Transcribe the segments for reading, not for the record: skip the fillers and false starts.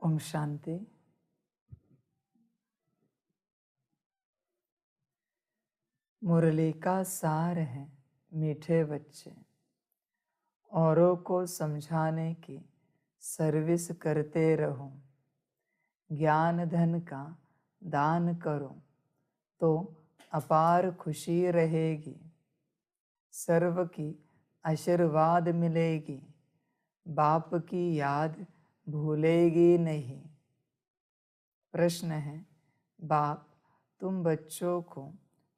ओम शांति। मुरली का सार है मीठे बच्चे, औरों को समझाने की सर्विस करते रहो। ज्ञान धन का दान करो तो अपार खुशी रहेगी। सर्व की आशीर्वाद मिलेगी, बाप की याद भूलेगी नहीं। प्रश्न है, बाप तुम बच्चों को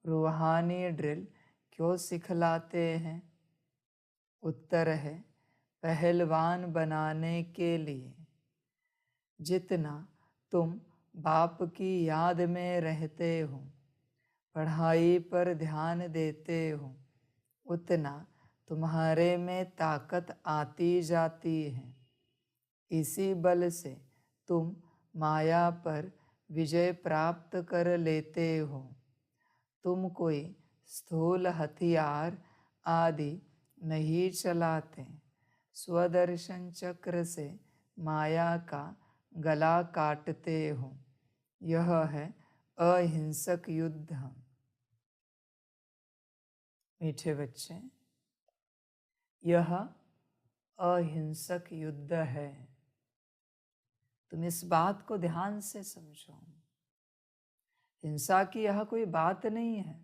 रूहानी ड्रिल क्यों सिखलाते हैं? उत्तर है, पहलवान बनाने के लिए। जितना तुम बाप की याद में रहते हो, पढ़ाई पर ध्यान देते हो, उतना तुम्हारे में ताकत आती जाती है। इसी बल से तुम माया पर विजय प्राप्त कर लेते हो। तुम कोई स्थूल हथियार आदि नहीं चलाते, स्वदर्शन चक्र से माया का गला काटते हो। यह है अहिंसक युद्ध। मीठे बच्चे, यह अहिंसक युद्ध है। तुम इस बात को ध्यान से समझो। हिंसा की यह कोई बात नहीं है,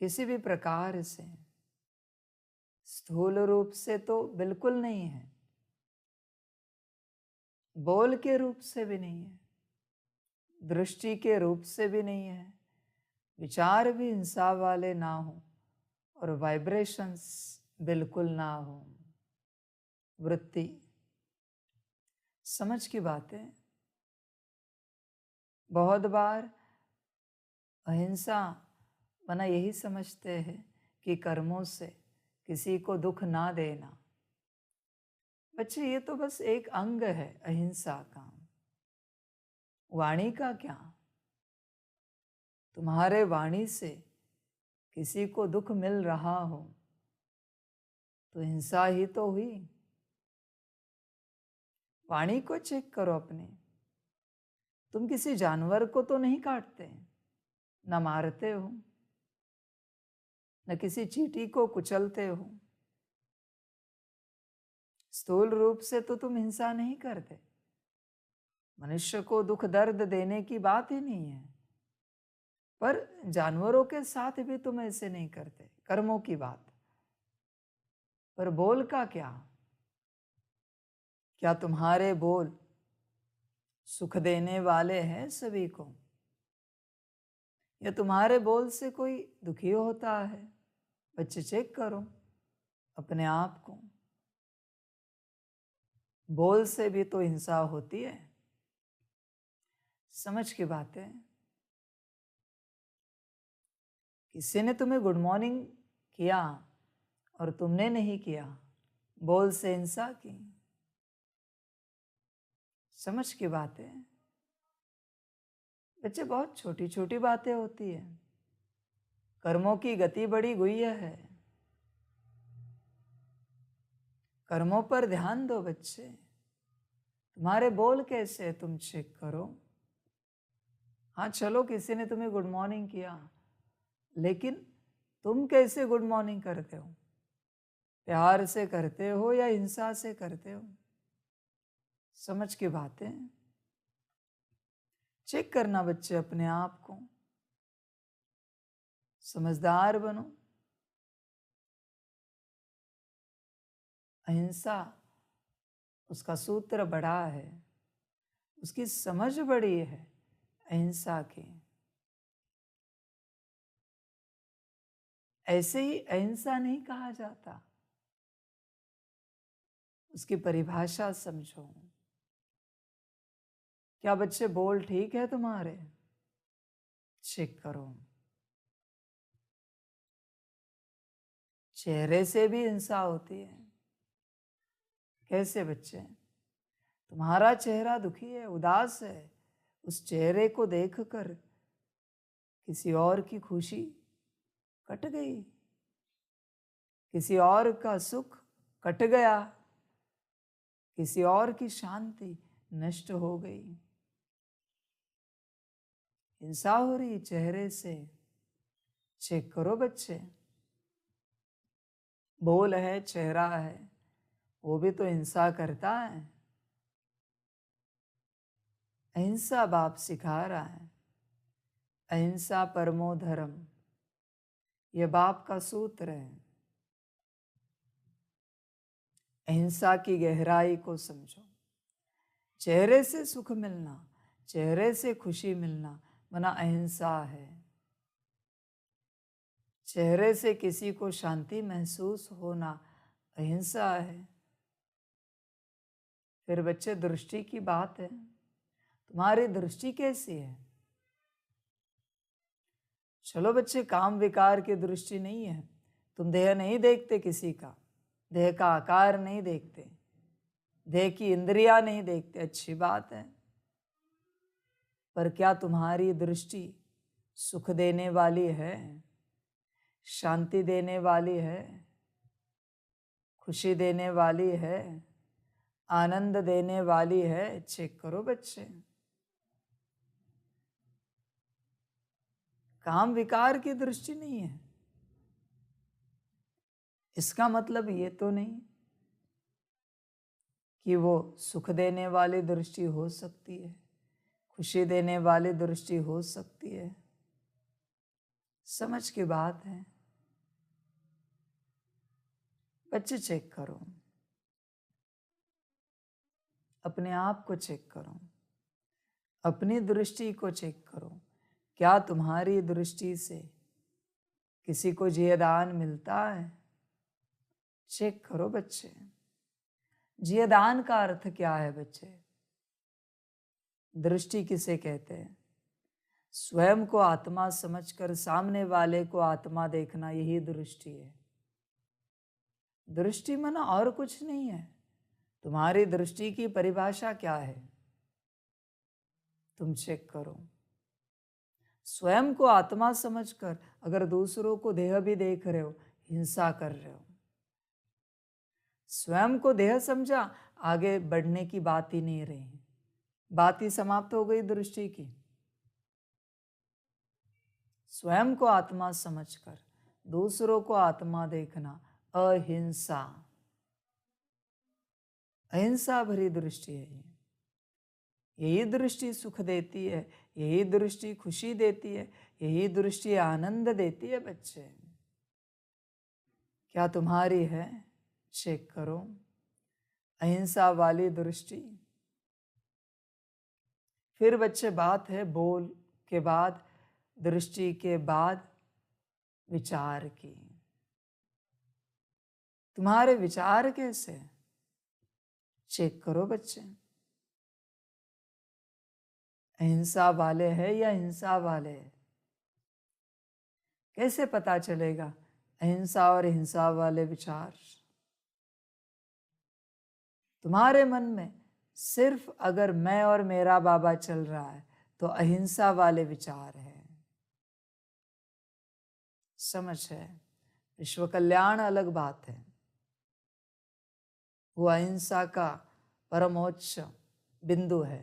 किसी भी प्रकार से। स्थूल रूप से तो बिल्कुल नहीं है, बोल के रूप से भी नहीं है, दृष्टि के रूप से भी नहीं है। विचार भी हिंसा वाले ना हो और वाइब्रेशंस बिल्कुल ना हो। वृत्ति, समझ की बातें। बहुत बार अहिंसा माना यही समझते हैं कि कर्मों से किसी को दुख ना देना। बच्चे, ये तो बस एक अंग है अहिंसा का। वाणी का क्या? तुम्हारे वाणी से किसी को दुख मिल रहा हो तो हिंसा ही तो हुई। वाणी को चेक करो अपने। तुम किसी जानवर को तो नहीं काटते, न मारते हो, न किसी चींटी को कुचलते हो। स्थूल रूप से तो तुम हिंसा नहीं करते। मनुष्य को दुख दर्द देने की बात ही नहीं है, पर जानवरों के साथ भी तुम ऐसे नहीं करते, कर्मों की बात। पर बोल का क्या? क्या तुम्हारे बोल सुख देने वाले हैं सभी को, या तुम्हारे बोल से कोई दुखी होता है? बच्चे, चेक करो अपने आप को। बोल से भी तो हिंसा होती है। समझ की बात है। किसी ने तुम्हें गुड मॉर्निंग किया और तुमने नहीं किया, बोल से हिंसा की। समझ की बात है। बच्चे, बहुत छोटी छोटी बातें होती है। कर्मों की गति बड़ी गुह्य है। कर्मों पर ध्यान दो बच्चे। तुम्हारे बोल कैसे, तुम चेक करो। हाँ चलो, किसी ने तुम्हें गुड मॉर्निंग किया, लेकिन तुम कैसे गुड मॉर्निंग करते हो? प्यार से करते हो या हिंसा से करते हो? समझ की बातें। चेक करना बच्चे अपने आप को। समझदार बनो। अहिंसा, उसका सूत्र बड़ा है, उसकी समझ बड़ी है अहिंसा की। ऐसे ही अहिंसा नहीं कहा जाता, उसकी परिभाषा समझो। क्या बच्चे बोल ठीक है तुम्हारे? चेक करो। चेहरे से भी हिंसा होती है। कैसे बच्चे? तुम्हारा चेहरा दुखी है, उदास है, उस चेहरे को देखकर किसी और की खुशी कट गई, किसी और का सुख कट गया, किसी और की शांति नष्ट हो गई। हिंसा हो रही चेहरे से, चेक करो बच्चे। बोल है, चेहरा है, वो भी तो हिंसा करता है। अहिंसा बाप सिखा रहा है, अहिंसा परमो धर्म, यह बाप का सूत्र है। अहिंसा की गहराई को समझो। चेहरे से सुख मिलना, चेहरे से खुशी मिलना मना अहिंसा है। चेहरे से किसी को शांति महसूस होना अहिंसा है। फिर बच्चे दृष्टि की बात है, तुम्हारी दृष्टि कैसी है? चलो बच्चे, काम विकार की दृष्टि नहीं है। तुम देह नहीं देखते किसी का, देह का आकार नहीं देखते, देह की इंद्रियां नहीं देखते, अच्छी बात है। पर क्या तुम्हारी दृष्टि सुख देने वाली है, शांति देने वाली है, खुशी देने वाली है, आनंद देने वाली है? चेक करो बच्चे। काम विकार की दृष्टि नहीं है, इसका मतलब ये तो नहीं कि वो सुख देने वाली दृष्टि हो सकती है, खुशी देने वाली दृष्टि हो सकती है। समझ की बात है बच्चे। चेक करो, अपने आप को चेक करो, अपनी दृष्टि को चेक करो। क्या तुम्हारी दृष्टि से किसी को जियदान मिलता है? चेक करो बच्चे। जियदान का अर्थ क्या है बच्चे? दृष्टि किसे कहते हैं? स्वयं को आत्मा समझकर सामने वाले को आत्मा देखना, यही दृष्टि है। दृष्टि माना और कुछ नहीं है। तुम्हारी दृष्टि की परिभाषा क्या है? तुम चेक करो। स्वयं को आत्मा समझकर अगर दूसरों को देह भी देख रहे हो, हिंसा कर रहे हो। स्वयं को देह समझा, आगे बढ़ने की बात ही नहीं रही, बात ही समाप्त हो गई दृष्टि की। स्वयं को आत्मा समझकर दूसरों को आत्मा देखना अहिंसा, अहिंसा भरी दृष्टि है। यही दृष्टि सुख देती है, यही दृष्टि खुशी देती है, यही दृष्टि आनंद देती है बच्चे। क्या तुम्हारी है? चेक करो अहिंसा वाली दृष्टि। फिर बच्चे बात है बोल के बाद, दृष्टि के बाद विचार की। तुम्हारे विचार कैसे? चेक करो बच्चे। अहिंसा वाले है या हिंसा वाले है? कैसे पता चलेगा अहिंसा और हिंसा वाले विचार? तुम्हारे मन में सिर्फ अगर मैं और मेरा बाबा चल रहा है तो अहिंसा वाले विचार है। समझ है? विश्व कल्याण अलग बात है, वो अहिंसा का परमोच्च बिंदु है,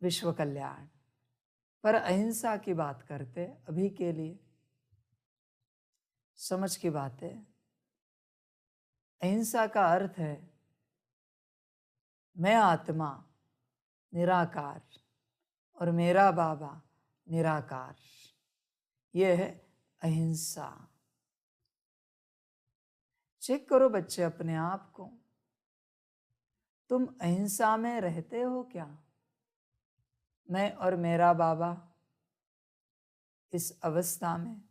विश्व कल्याण। पर अहिंसा की बात करते अभी के लिए। समझ की बात है। अहिंसा का अर्थ है मैं आत्मा निराकार और मेरा बाबा निराकार, यह है अहिंसा। चेक करो बच्चे अपने आप को, तुम अहिंसा में रहते हो क्या? मैं और मेरा बाबा इस अवस्था में,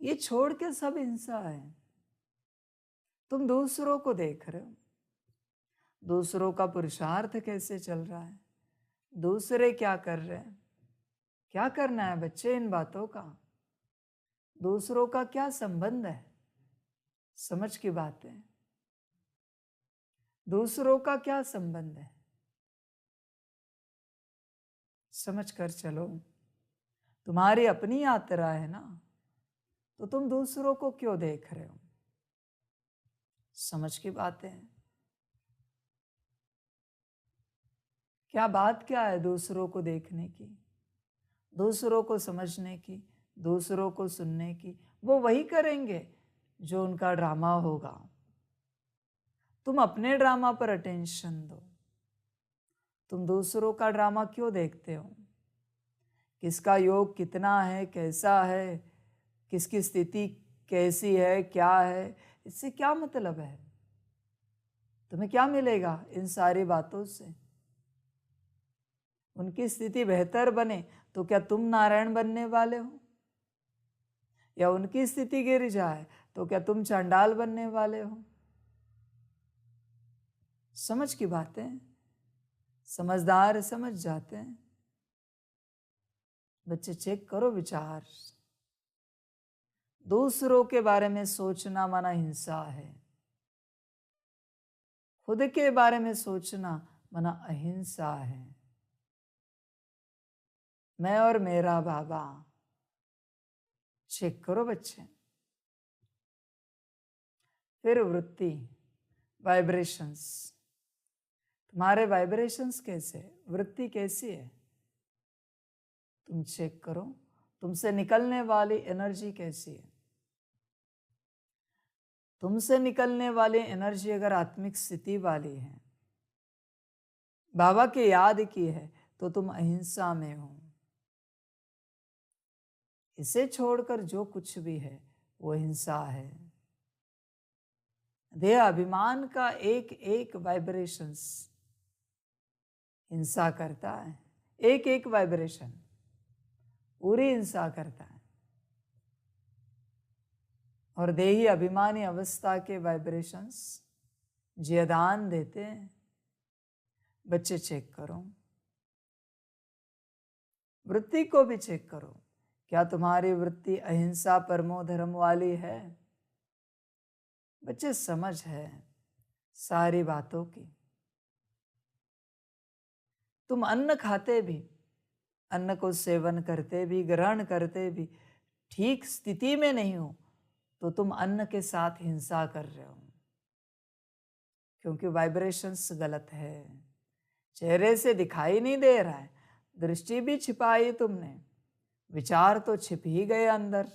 ये छोड़ के सब हिंसा है। तुम दूसरों को देख रहे हो, दूसरों का पुरुषार्थ कैसे चल रहा है, दूसरे क्या कर रहे हैं। क्या करना है बच्चे इन बातों का? दूसरों का क्या संबंध है? समझ की बात है। दूसरों का क्या संबंध है? समझ कर चलो। तुम्हारी अपनी यात्रा है ना, तो तुम दूसरों को क्यों देख रहे हो? समझ की बात है। क्या बात क्या है दूसरों को देखने की, दूसरों को समझने की, दूसरों को सुनने की? वो वही करेंगे जो उनका ड्रामा होगा। तुम अपने ड्रामा पर अटेंशन दो। तुम दूसरों का ड्रामा क्यों देखते हो? किसका योग कितना है, कैसा है, किसकी स्थिति कैसी है, क्या है, इससे क्या मतलब है? तुम्हें क्या मिलेगा इन सारी बातों से? उनकी स्थिति बेहतर बने तो क्या तुम नारायण बनने वाले हो? या उनकी स्थिति गिर जाए तो क्या तुम चांडाल बनने वाले हो? समझ की बातें समझदार समझ जाते हैं। बच्चे चेक करो विचार। दूसरों के बारे में सोचना माना हिंसा है, खुद के बारे में सोचना माना अहिंसा है। मैं और मेरा बाबा। चेक करो बच्चे। फिर वृत्ति, वाइब्रेशंस। तुम्हारे वाइब्रेशंस कैसे, वृत्ति कैसी है? तुम चेक करो। तुमसे निकलने वाली एनर्जी कैसी है? तुमसे निकलने वाली एनर्जी अगर आत्मिक स्थिति वाली है, बाबा की याद की है, तो तुम अहिंसा में हो। इसे छोड़कर जो कुछ भी है वो हिंसा है। देह अभिमान का एक एक वाइब्रेशंस हिंसा करता है। एक एक वाइब्रेशन पूरी हिंसा करता है। और देही अभिमानी अवस्था के वाइब्रेशंस जियदान देते हैं। बच्चे चेक करो। वृत्ति को भी चेक करो। क्या तुम्हारी वृत्ति अहिंसा परमो धर्म वाली है? बच्चे समझ है सारी बातों की। तुम अन्न खाते भी, अन्न को सेवन करते भी, ग्रहण करते भी ठीक स्थिति में नहीं हो तो तुम अन्न के साथ हिंसा कर रहे हो, क्योंकि वाइब्रेशंस गलत है। चेहरे से दिखाई नहीं दे रहा है, दृष्टि भी छिपाई तुमने, विचार तो छिप ही गए अंदर,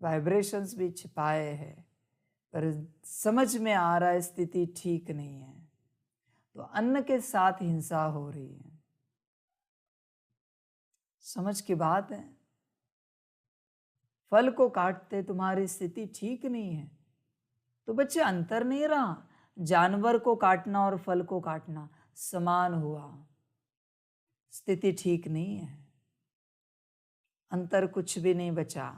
वाइब्रेशंस भी छिपाए हैं, पर समझ में आ रहा है स्थिति ठीक नहीं है, तो अन्न के साथ हिंसा हो रही है। समझ की बात है। फल को काटते तुम्हारी स्थिति ठीक नहीं है, तो बच्चे अंतर नहीं रहा। जानवर को काटना और फल को काटना समान हुआ, स्थिति ठीक नहीं है, अंतर कुछ भी नहीं बचा।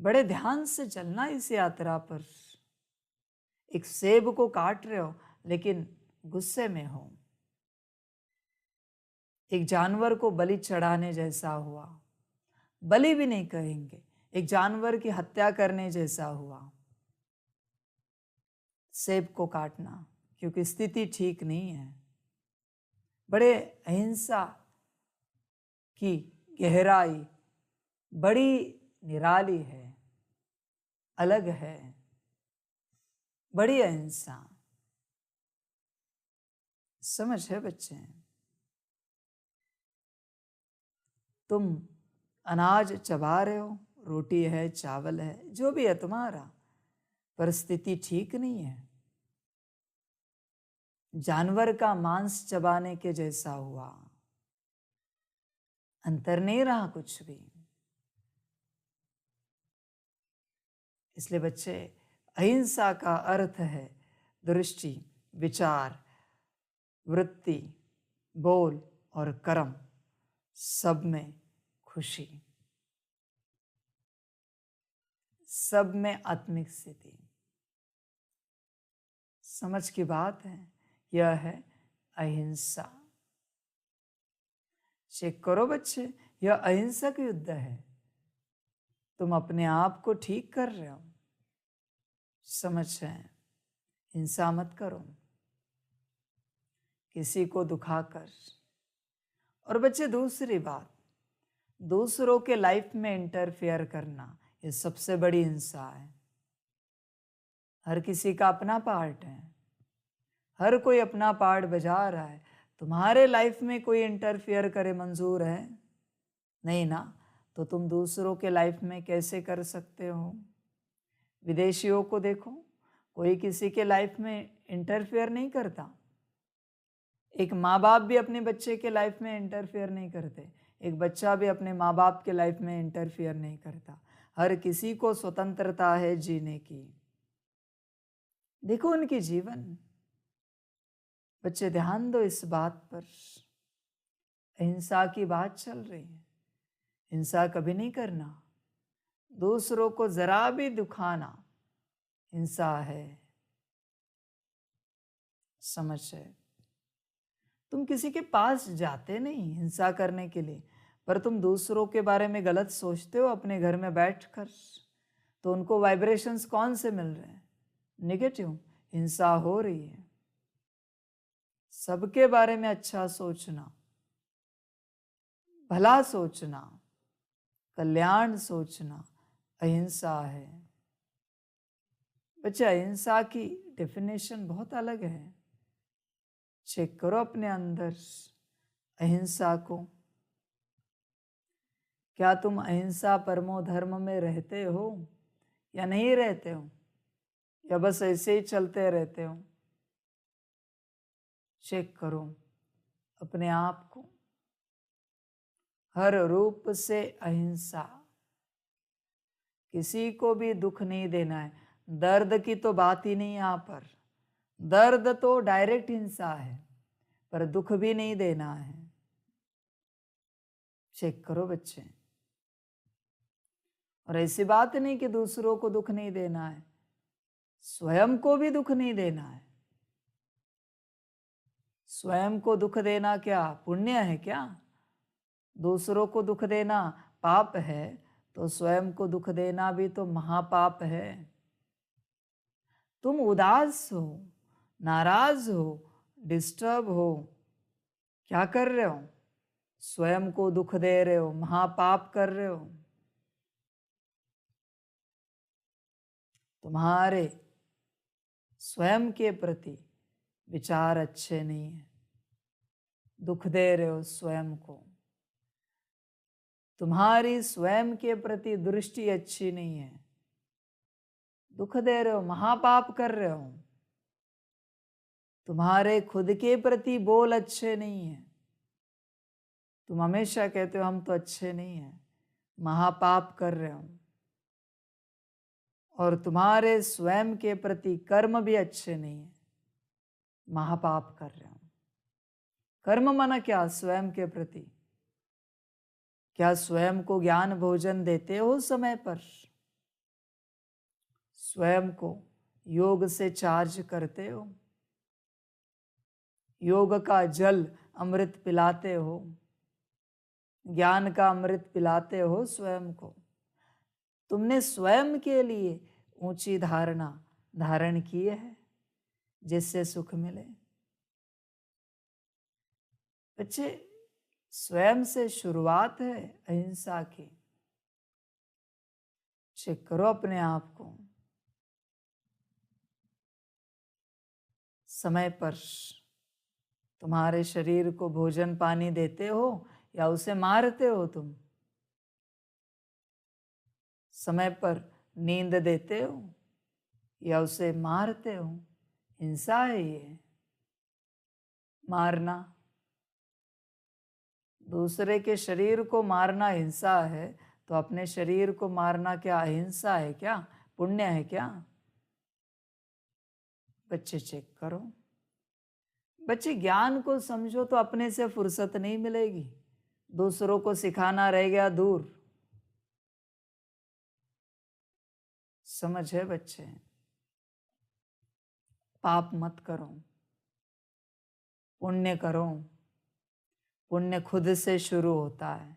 बड़े ध्यान से चलना इस यात्रा पर। एक सेब को काट रहे हो लेकिन गुस्से में हो, एक जानवर को बलि चढ़ाने जैसा हुआ, बलि भी नहीं कहेंगे, एक जानवर की हत्या करने जैसा हुआ सेब को काटना, क्योंकि स्थिति ठीक नहीं है। बड़े अहिंसा की गहराई बड़ी निराली है, अलग है, बड़ी अहिंसा। समझ है बच्चे? तुम अनाज चबा रहे हो, रोटी है, चावल है, जो भी है तुम्हारा, पर स्थिति ठीक नहीं है, जानवर का मांस चबाने के जैसा हुआ, अंतर नहीं रहा कुछ भी। इसलिए बच्चे, अहिंसा का अर्थ है दृष्टि, विचार, वृत्ति, बोल और कर्म, सब में खुशी, सब में आत्मिक स्थिति। समझ की बात है। यह है अहिंसा। चेक करो बच्चे, यह अहिंसक युद्ध है। तुम अपने आप को ठीक कर रहे हो। समझ है, हिंसा मत करो किसी को दुखाकर। और बच्चे दूसरी बात, दूसरों के लाइफ में इंटरफेयर करना, ये सबसे बड़ी हिंसा है। हर किसी का अपना पार्ट है, हर कोई अपना पार्ट बजा रहा है। तुम्हारे लाइफ में कोई इंटरफियर करे मंजूर है? नहीं ना, तो तुम दूसरों के लाइफ में कैसे कर सकते हो? विदेशियों को देखो, कोई किसी के लाइफ में इंटरफेयर नहीं करता। एक माँ बाप भी अपने बच्चे के लाइफ में इंटरफेयर नहीं करते, एक बच्चा भी अपने माँ बाप के लाइफ में इंटरफेयर नहीं करता। हर किसी को स्वतंत्रता है जीने की। देखो उनकी जीवन। बच्चे ध्यान दो इस बात पर। अहिंसा की बात चल रही है। हिंसा कभी नहीं करना, दूसरों को जरा भी दुखाना हिंसा है। समझ है? तुम किसी के पास जाते नहीं हिंसा करने के लिए, पर तुम दूसरों के बारे में गलत सोचते हो अपने घर में बैठकर, तो उनको वाइब्रेशंस कौन से मिल रहे हैं? नेगेटिव। हिंसा हो रही है। सबके बारे में अच्छा सोचना, भला सोचना, कल्याण सोचना अहिंसा है। बच्चे, अहिंसा की डेफिनेशन बहुत अलग है। चेक करो अपने अंदर अहिंसा को। क्या तुम अहिंसा परमो धर्म में रहते हो या नहीं रहते हो, या बस ऐसे ही चलते रहते हो? चेक करो अपने आप को। हर रूप से अहिंसा, किसी को भी दुख नहीं देना है। दर्द की तो बात ही नहीं यहाँ पर। दर्द तो डायरेक्ट हिंसा है, पर दुख भी नहीं देना है। चेक करो बच्चे। और ऐसी बात नहीं कि दूसरों को दुख नहीं देना है, स्वयं को भी दुख नहीं देना है। स्वयं को दुख देना क्या पुण्य है क्या? दूसरों को दुख देना पाप है, तो स्वयं को दुख देना भी तो महापाप है। तुम उदास हो, नाराज हो, डिस्टर्ब हो, क्या कर रहे हो? स्वयं को दुख दे रहे हो, महापाप कर रहे हो। तुम्हारे स्वयं के प्रति विचार अच्छे नहीं है, दुख दे रहे हो स्वयं को। तुम्हारी स्वयं के प्रति दृष्टि अच्छी नहीं है, दुख दे रहे हो, महापाप कर रहे हो। तुम्हारे खुद के प्रति बोल अच्छे नहीं है, तुम हमेशा कहते हो हम तो अच्छे नहीं हैं, महापाप कर रहे हो। और तुम्हारे स्वयं के प्रति कर्म भी अच्छे नहीं है, महापाप कर रहे हो। कर्म माना क्या? स्वयं के प्रति। क्या स्वयं को ज्ञान भोजन देते हो समय पर? स्वयं को योग से चार्ज करते हो? योग का जल अमृत पिलाते हो? ज्ञान का अमृत पिलाते हो स्वयं को? तुमने स्वयं के लिए ऊंची धारणा धारण की है जिससे सुख मिले। बच्चे, स्वयं से शुरुआत है अहिंसा की। चेक करो अपने आप को। समय पर तुम्हारे शरीर को भोजन पानी देते हो या उसे मारते हो तुम? समय पर नींद देते हो या उसे मारते हो? हिंसा है ये, मारना। दूसरे के शरीर को मारना हिंसा है, तो अपने शरीर को मारना क्या अहिंसा है क्या? पुण्य है क्या? बच्चे चेक करो। बच्चे, ज्ञान को समझो तो अपने से फुर्सत नहीं मिलेगी, दूसरों को सिखाना रह गया दूर। समझ है बच्चे? पाप मत करो, पुण्य करो। पुण्य खुद से शुरू होता है,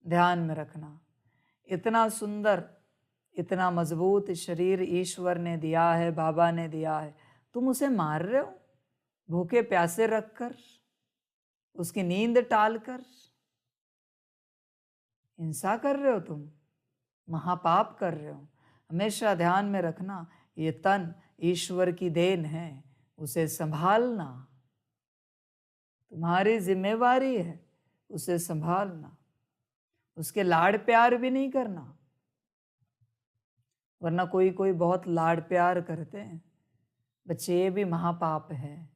ध्यान में रखना। इतना सुंदर, इतना मजबूत शरीर ईश्वर ने दिया है, बाबा ने दिया है, तुम उसे मार रहे हो भूखे प्यासे रखकर, उसकी नींद टालकर। हिंसा कर रहे हो तुम, महापाप कर रहे हो। हमेशा ध्यान में रखना, ये तन ईश्वर की देन है, उसे संभालना, तुम्हारी जिम्मेवारी है उसे संभालना। उसके लाड़ प्यार भी नहीं करना, वरना कोई कोई बहुत लाड़ प्यार करते हैं। बच्चे, ये भी महापाप है।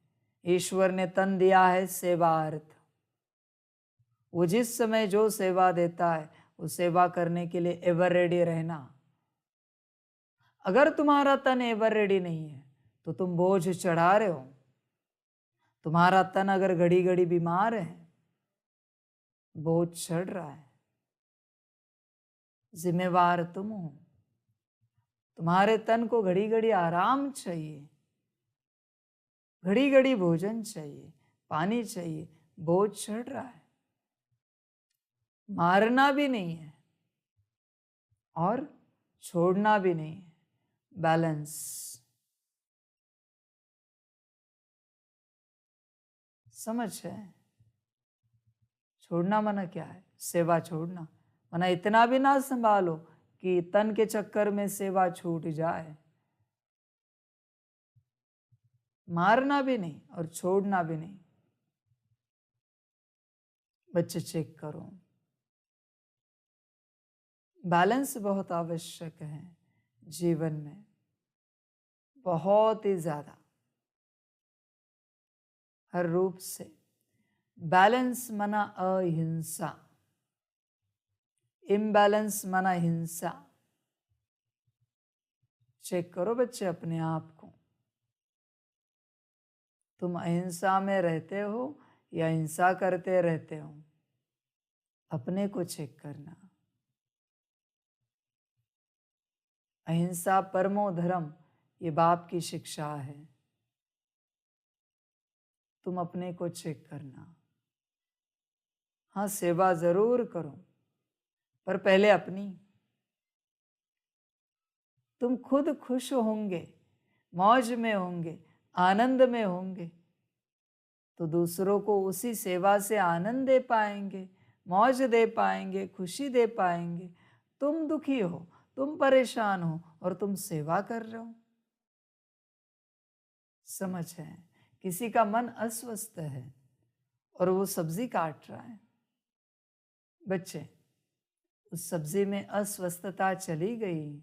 ईश्वर ने तन दिया है सेवार्थ। वो जिस समय जो सेवा देता है उस सेवा करने के लिए एवर रेडी रहना। अगर तुम्हारा तन एवर रेडी नहीं है तो तुम बोझ चढ़ा रहे हो। तुम्हारा तन अगर घड़ी घड़ी बीमार है, बोझ चढ़ रहा है, जिम्मेवार तुम हो। तुम्हारे तन को घड़ी घड़ी आराम चाहिए, घड़ी घड़ी भोजन चाहिए, पानी चाहिए, बोझ चढ़ रहा है। मारना भी नहीं है और छोड़ना भी नहीं है, बैलेंस। समझ है? छोड़ना मना क्या है? सेवा छोड़ना मना इतना भी ना संभालो कि तन के चक्कर में सेवा छूट जाए। मारना भी नहीं और छोड़ना भी नहीं। बच्चे चेक करो, बैलेंस बहुत आवश्यक है जीवन में, बहुत ही ज्यादा, हर रूप से। बैलेंस मना अहिंसा, इम्बैलेंस मना हिंसा। चेक करो बच्चे अपने आप को, तुम अहिंसा में रहते हो या हिंसा करते रहते हो? अपने को चेक करना। अहिंसा परमो धर्म, ये बाप की शिक्षा है। तुम अपने को चेक करना। हाँ, सेवा जरूर करो, पर पहले अपनी। तुम खुद खुश होंगे, मौज में होंगे, आनंद में होंगे, तो दूसरों को उसी सेवा से आनंद दे पाएंगे, मौज दे पाएंगे, खुशी दे पाएंगे। तुम दुखी हो, तुम परेशान हो और तुम सेवा कर रहे हो। समझ है? किसी का मन अस्वस्थ है और वो सब्जी काट रहा है। बच्चे, उस सब्जी में अस्वस्थता चली गई,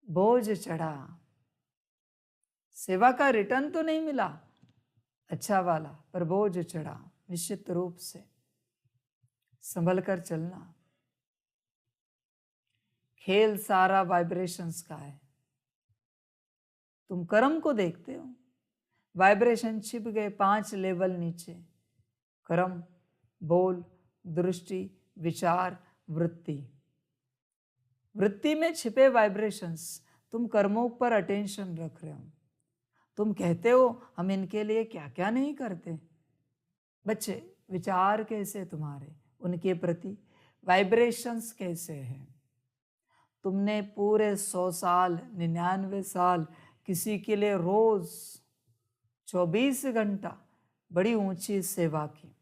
बोझ चढ़ा, सेवा का रिटर्न तो नहीं मिला अच्छा वाला, पर बोझ चढ़ा। निश्चित रूप से संभल कर चलना। खेल सारा वाइब्रेशंस का है। तुम कर्म को देखते हो, वाइब्रेशन छिप गए 5 लेवल नीचे। कर्म, बोल, दृष्टि, विचार, वृत्ति। वृत्ति में छिपे वाइब्रेशंस, तुम कर्मों पर अटेंशन रख रहे हो। तुम कहते हो हम इनके लिए क्या क्या नहीं करते। बच्चे, विचार कैसे तुम्हारे उनके प्रति, वाइब्रेशंस कैसे हैं? तुमने पूरे 100 साल, 99 साल किसी के लिए रोज 24 घंटा बड़ी ऊंची सेवा की।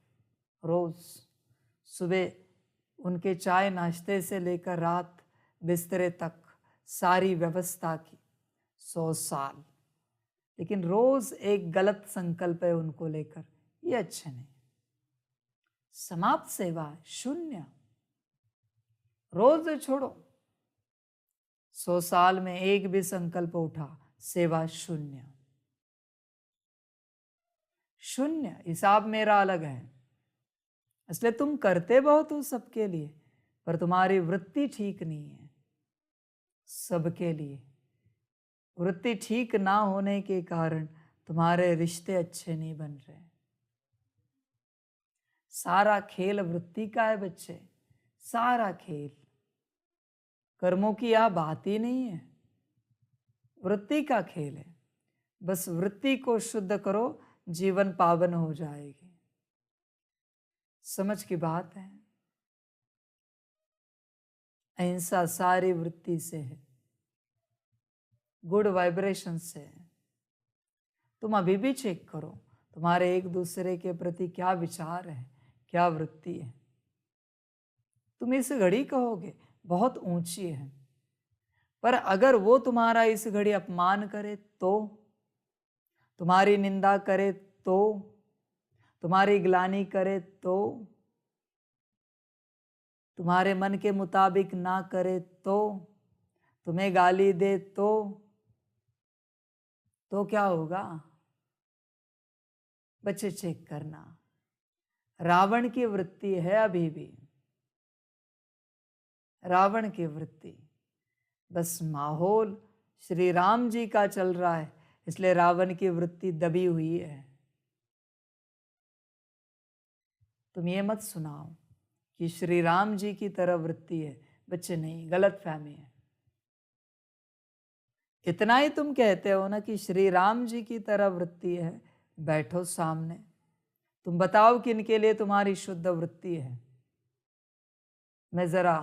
रोज सुबह उनके चाय नाश्ते से लेकर रात बिस्तरे तक सारी व्यवस्था की। 100 साल, लेकिन रोज एक गलत संकल्प है उनको लेकर, ये अच्छा नहीं। समाप्त सेवा शून्य। रोज छोड़ो, 100 साल में एक भी संकल्प उठा, सेवा शून्य। शून्य। हिसाब मेरा अलग है, इसलिए तुम करते बहुत हो सबके लिए, पर तुम्हारी वृत्ति ठीक नहीं है सबके लिए। वृत्ति ठीक ना होने के कारण तुम्हारे रिश्ते अच्छे नहीं बन रहे। सारा खेल वृत्ति का है बच्चे, सारा खेल। कर्मों की यह बात ही नहीं है, वृत्ति का खेल है। बस वृत्ति को शुद्ध करो, जीवन पावन हो जाएगी। समझ की बात है? अहिंसा सारी वृत्ति से है, गुड वाइब्रेशन से है। तुम अभी भी चेक करो तुम्हारे एक दूसरे के प्रति क्या विचार है, क्या वृत्ति है। तुम इस घड़ी कहोगे बहुत ऊंची है, पर अगर वो तुम्हारा इस घड़ी अपमान करे तो तुम्हारी निंदा करे तो, तुम्हारी ग्लानि करे तो, तुम्हारे मन के मुताबिक ना करे तो, तुम्हें गाली दे तो क्या होगा? बच्चे चेक करना, रावण की वृत्ति है अभी भी, रावण की वृत्ति। बस माहौल श्री राम जी का चल रहा है, इसलिए रावण की वृत्ति दबी हुई है। तुम ये मत सुनाओ कि श्री राम जी की तरह वृत्ति है। बच्चे नहीं, गलत फहमी है। इतना ही तुम कहते हो ना कि श्री राम जी की तरह वृत्ति है, बैठो सामने, तुम बताओ कि इनके लिए तुम्हारी शुद्ध वृत्ति है। मैं जरा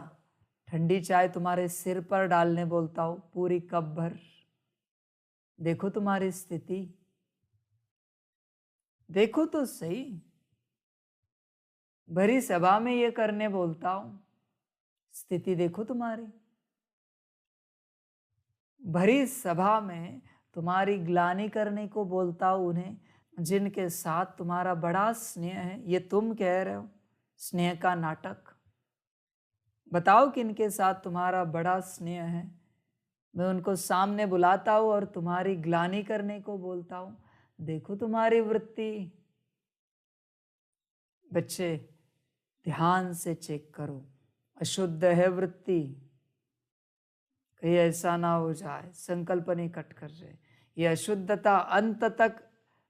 ठंडी चाय तुम्हारे सिर पर डालने बोलता हूं, पूरी कप भर। देखो तुम्हारी स्थिति, देखो तो सही। भरी सभा में ये करने बोलता हूं, स्थिति देखो तुम्हारी। भरी सभा में तुम्हारी ग्लानि करने को बोलता हूं उन्हें जिनके साथ तुम्हारा बड़ा स्नेह है। ये तुम कह रहे हो स्नेह का नाटक। बताओ कि इनके साथ तुम्हारा बड़ा स्नेह है। मैं उनको सामने बुलाता हूं और तुम्हारी ग्लानि करने को बोलता हूं। देखो तुम्हारी वृत्ति। बच्चे ध्यान से चेक करो, अशुद्ध है वृत्ति। कहीं ऐसा ना हो जाए संकल्प नहीं कट कर जाए, ये अशुद्धता अंत तक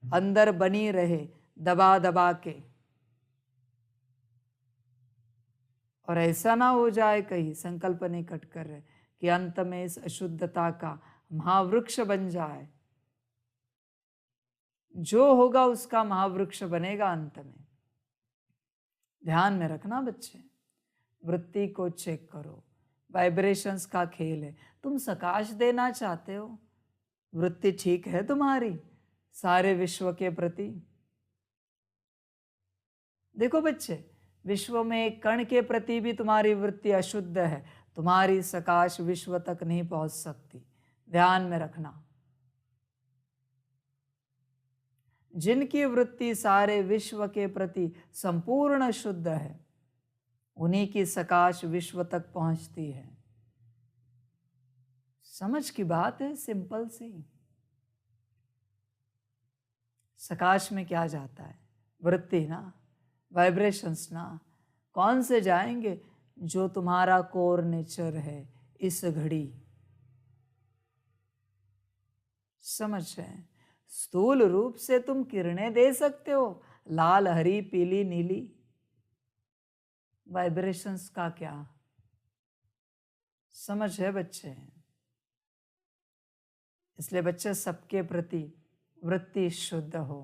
अंदर बनी रहे दबा दबा के। और ऐसा ना हो जाए कहीं संकल्प नहीं कट कर रहे कि अंत में इस अशुद्धता का महावृक्ष बन जाए। जो होगा उसका महावृक्ष बनेगा अंत में। ध्यान में रखना बच्चे, वृत्ति को चेक करो। वाइब्रेशंस का खेल है। तुम सकाश देना चाहते हो, वृत्ति ठीक है तुम्हारी सारे विश्व के प्रति। देखो बच्चे, विश्व में एक कण के प्रति भी तुम्हारी वृत्ति अशुद्ध है, तुम्हारी सकाश विश्व तक नहीं पहुंच सकती। ध्यान में रखना, जिनकी वृत्ति सारे विश्व के प्रति संपूर्ण शुद्ध है, उन्हीं की सकाश विश्व तक पहुंचती है। समझ की बात है, सिंपल सी। सकाश में क्या जाता है? वृत्ति ना, वाइब्रेशंस ना। कौन से जाएंगे? जो तुम्हारा कोर नेचर है इस घड़ी। समझ रहे? स्थूल रूप से तुम किरणें दे सकते हो, लाल, हरी, पीली, नीली। वाइब्रेशंस का क्या? समझ है बच्चे? इसलिए बच्चे सबके प्रति वृत्ति शुद्ध हो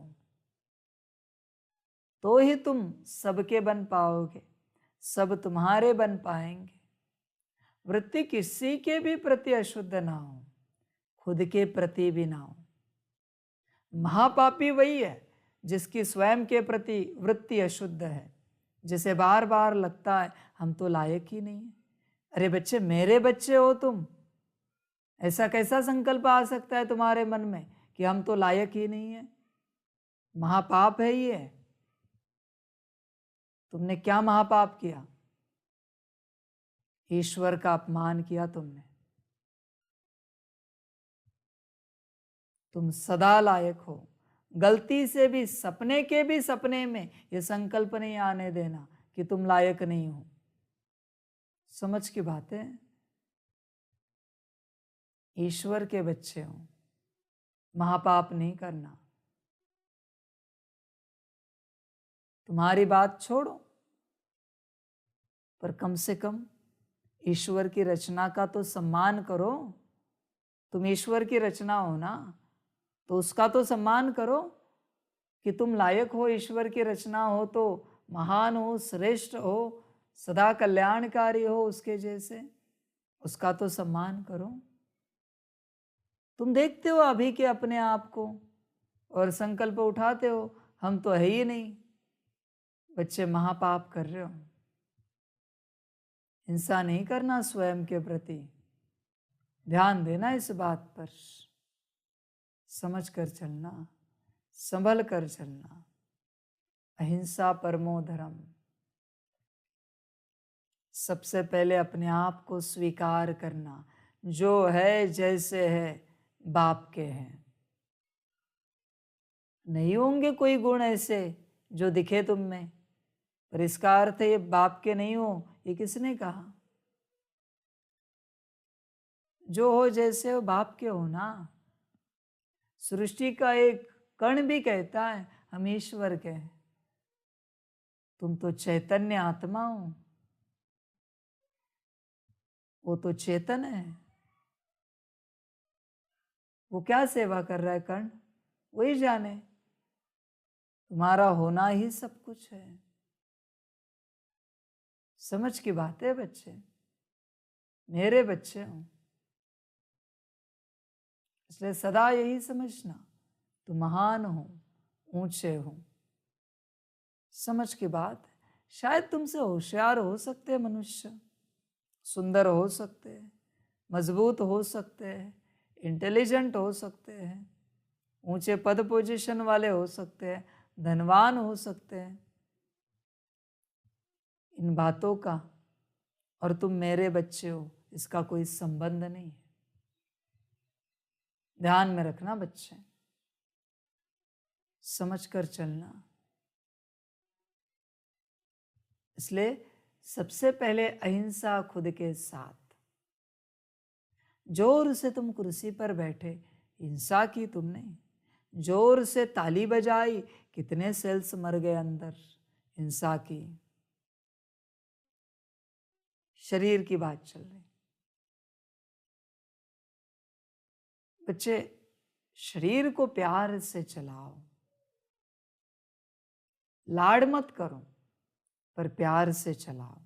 तो ही तुम सबके बन पाओगे, सब तुम्हारे बन पाएंगे। वृत्ति किसी के भी प्रति अशुद्ध ना हो, खुद के प्रति भी ना हो। महापापी वही है जिसकी स्वयं के प्रति वृत्ति अशुद्ध है, जिसे बार बार लगता है हम तो लायक ही नहीं है। अरे बच्चे, मेरे बच्चे हो तुम, ऐसा कैसा संकल्प आ सकता है तुम्हारे मन में कि हम तो लायक ही नहीं है? महापाप है ये। तुमने क्या महापाप किया? ईश्वर का अपमान किया तुमने। तुम सदा लायक हो। गलती से भी सपने में ये संकल्प नहीं आने देना कि तुम लायक नहीं हो। समझ की बात है? ईश्वर के बच्चे हो, महापाप नहीं करना। तुम्हारी बात छोड़ो, पर कम से कम ईश्वर की रचना का तो सम्मान करो। तुम ईश्वर की रचना हो ना, तो उसका तो सम्मान करो कि तुम लायक हो, ईश्वर की रचना हो तो महान हो, श्रेष्ठ हो, सदा कल्याणकारी हो उसके जैसे। उसका तो सम्मान करो। तुम देखते हो अभी के अपने आप को और संकल्प उठाते हो हम तो है ही नहीं। बच्चे, महापाप कर रहे हो। हिंसा नहीं करना स्वयं के प्रति। ध्यान देना इस बात पर, समझ कर चलना। संभल कर चलना। अहिंसा परमो धर्म। सबसे पहले अपने आप को स्वीकार करना, जो है जैसे है बाप के हैं। नहीं होंगे कोई गुण ऐसे जो दिखे तुम में, पर इसका अर्थ है ये बाप के नहीं हो, ये किसने कहा? जो हो जैसे हो बाप के हो ना। सृष्टि का एक कण भी कहता है हम ईश्वर के हैं। तुम तो चैतन्य आत्मा हो, वो तो चेतन है। वो क्या सेवा कर रहा है कर्ण, वही जाने। तुम्हारा होना ही सब कुछ है। समझ की बात है बच्चे, मेरे बच्चे हो, इसलिए सदा यही समझना तुम महान हो, ऊंचे हो। समझ की बात है। शायद तुमसे होशियार हो सकते हैं मनुष्य, सुंदर हो सकते हैं, मजबूत हो सकते हैं, इंटेलिजेंट हो सकते हैं, ऊंचे पद पोजीशन वाले हो सकते हैं, धनवान हो सकते हैं। इन बातों का और तुम मेरे बच्चे हो इसका कोई संबंध नहीं है। ध्यान में रखना बच्चे, समझ कर चलना। इसलिए सबसे पहले अहिंसा खुद के साथ। जोर से तुम कुर्सी पर बैठे, हिंसा की तुमने। जोर से ताली बजाई, कितने सेल्स मर गए अंदर, हिंसा की। शरीर की बात चल रही। बच्चे, शरीर को प्यार से चलाओ, लाड मत करो, पर प्यार से चलाओ।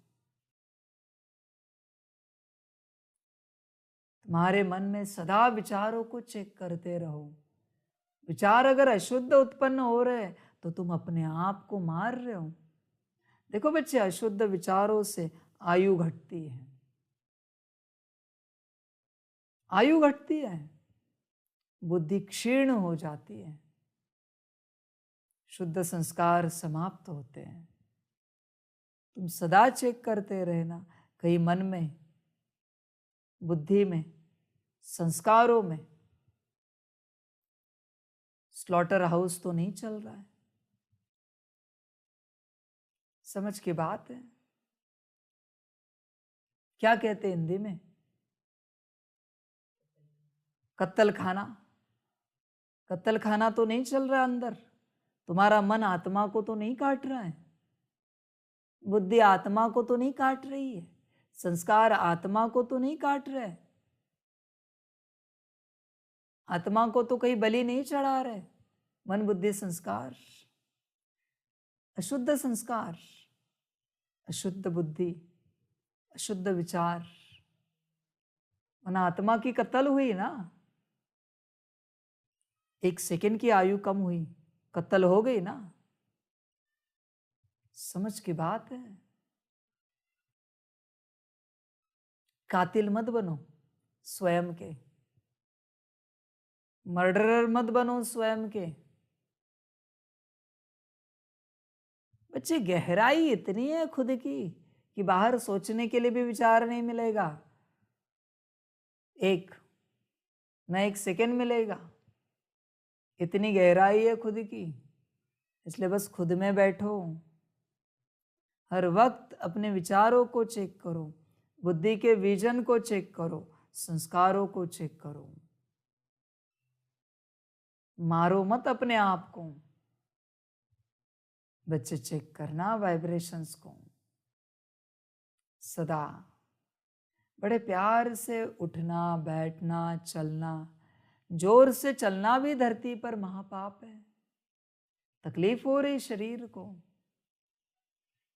तुम्हारे मन में सदा विचारों को चेक करते रहो। विचार अगर अशुद्ध उत्पन्न हो रहे तो तुम अपने आप को मार रहे हो। देखो बच्चे, अशुद्ध विचारों से आयु घटती है, आयु घटती है, बुद्धि क्षीण हो जाती है, शुद्ध संस्कार समाप्त होते हैं। तुम सदा चेक करते रहना, कहीं मन में, बुद्धि में, संस्कारों में स्लॉटर हाउस तो नहीं चल रहा है। समझ की बात है। क्या कहते हैं हिंदी में? कत्तल खाना। कत्तल खाना तो नहीं चल रहा अंदर। तुम्हारा मन आत्मा को तो नहीं काट रहा है, बुद्धि आत्मा को तो नहीं काट रही है, संस्कार आत्मा को तो नहीं काट रहे, आत्मा को तो कहीं बलि नहीं चढ़ा रहे। मन बुद्धि संस्कार, अशुद्ध संस्कार, अशुद्ध बुद्धि, अशुद्ध विचार, मन आत्मा की कत्ल हुई ना। 1 सेकंड की आयु कम हुई, कत्ल हो गई ना। समझ की बात है। कातिल मत बनो स्वयं के, मर्डरर मत बनो स्वयं के। बच्चे, गहराई इतनी है खुद की कि बाहर सोचने के लिए भी विचार नहीं मिलेगा, एक न 1 सेकंड मिलेगा। इतनी गहराई है खुद की। इसलिए बस खुद में बैठो, हर वक्त अपने विचारों को चेक करो, बुद्धि के विजन को चेक करो, संस्कारों को चेक करो। मारो मत अपने आप को। बच्चे, चेक करना वाइब्रेशंस को सदा। बड़े प्यार से उठना, बैठना, चलना। जोर से चलना भी धरती पर महापाप है, तकलीफ हो रही शरीर को।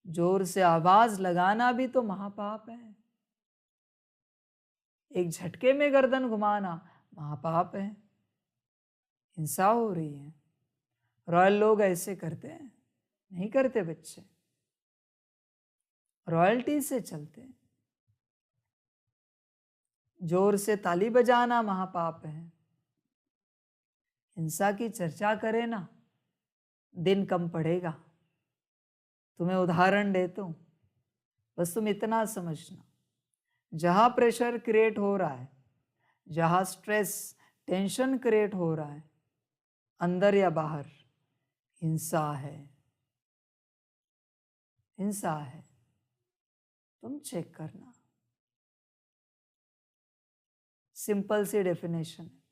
जोर से आवाज लगाना भी तो महापाप है। एक झटके में गर्दन घुमाना महापाप है, हिंसा हो रही है। रॉयल लोग ऐसे करते हैं? नहीं करते बच्चे, रॉयल्टी से चलते हैं। जोर से ताली बजाना महापाप है। हिंसा की चर्चा करे ना दिन कम पड़ेगा। तुम्हें उदाहरण देता हूं, बस तुम इतना समझना, जहां प्रेशर क्रिएट हो रहा है, जहां स्ट्रेस टेंशन क्रिएट हो रहा है, अंदर या बाहर, हिंसा है, हिंसा है। तुम चेक करना। सिंपल सी डेफिनेशन है,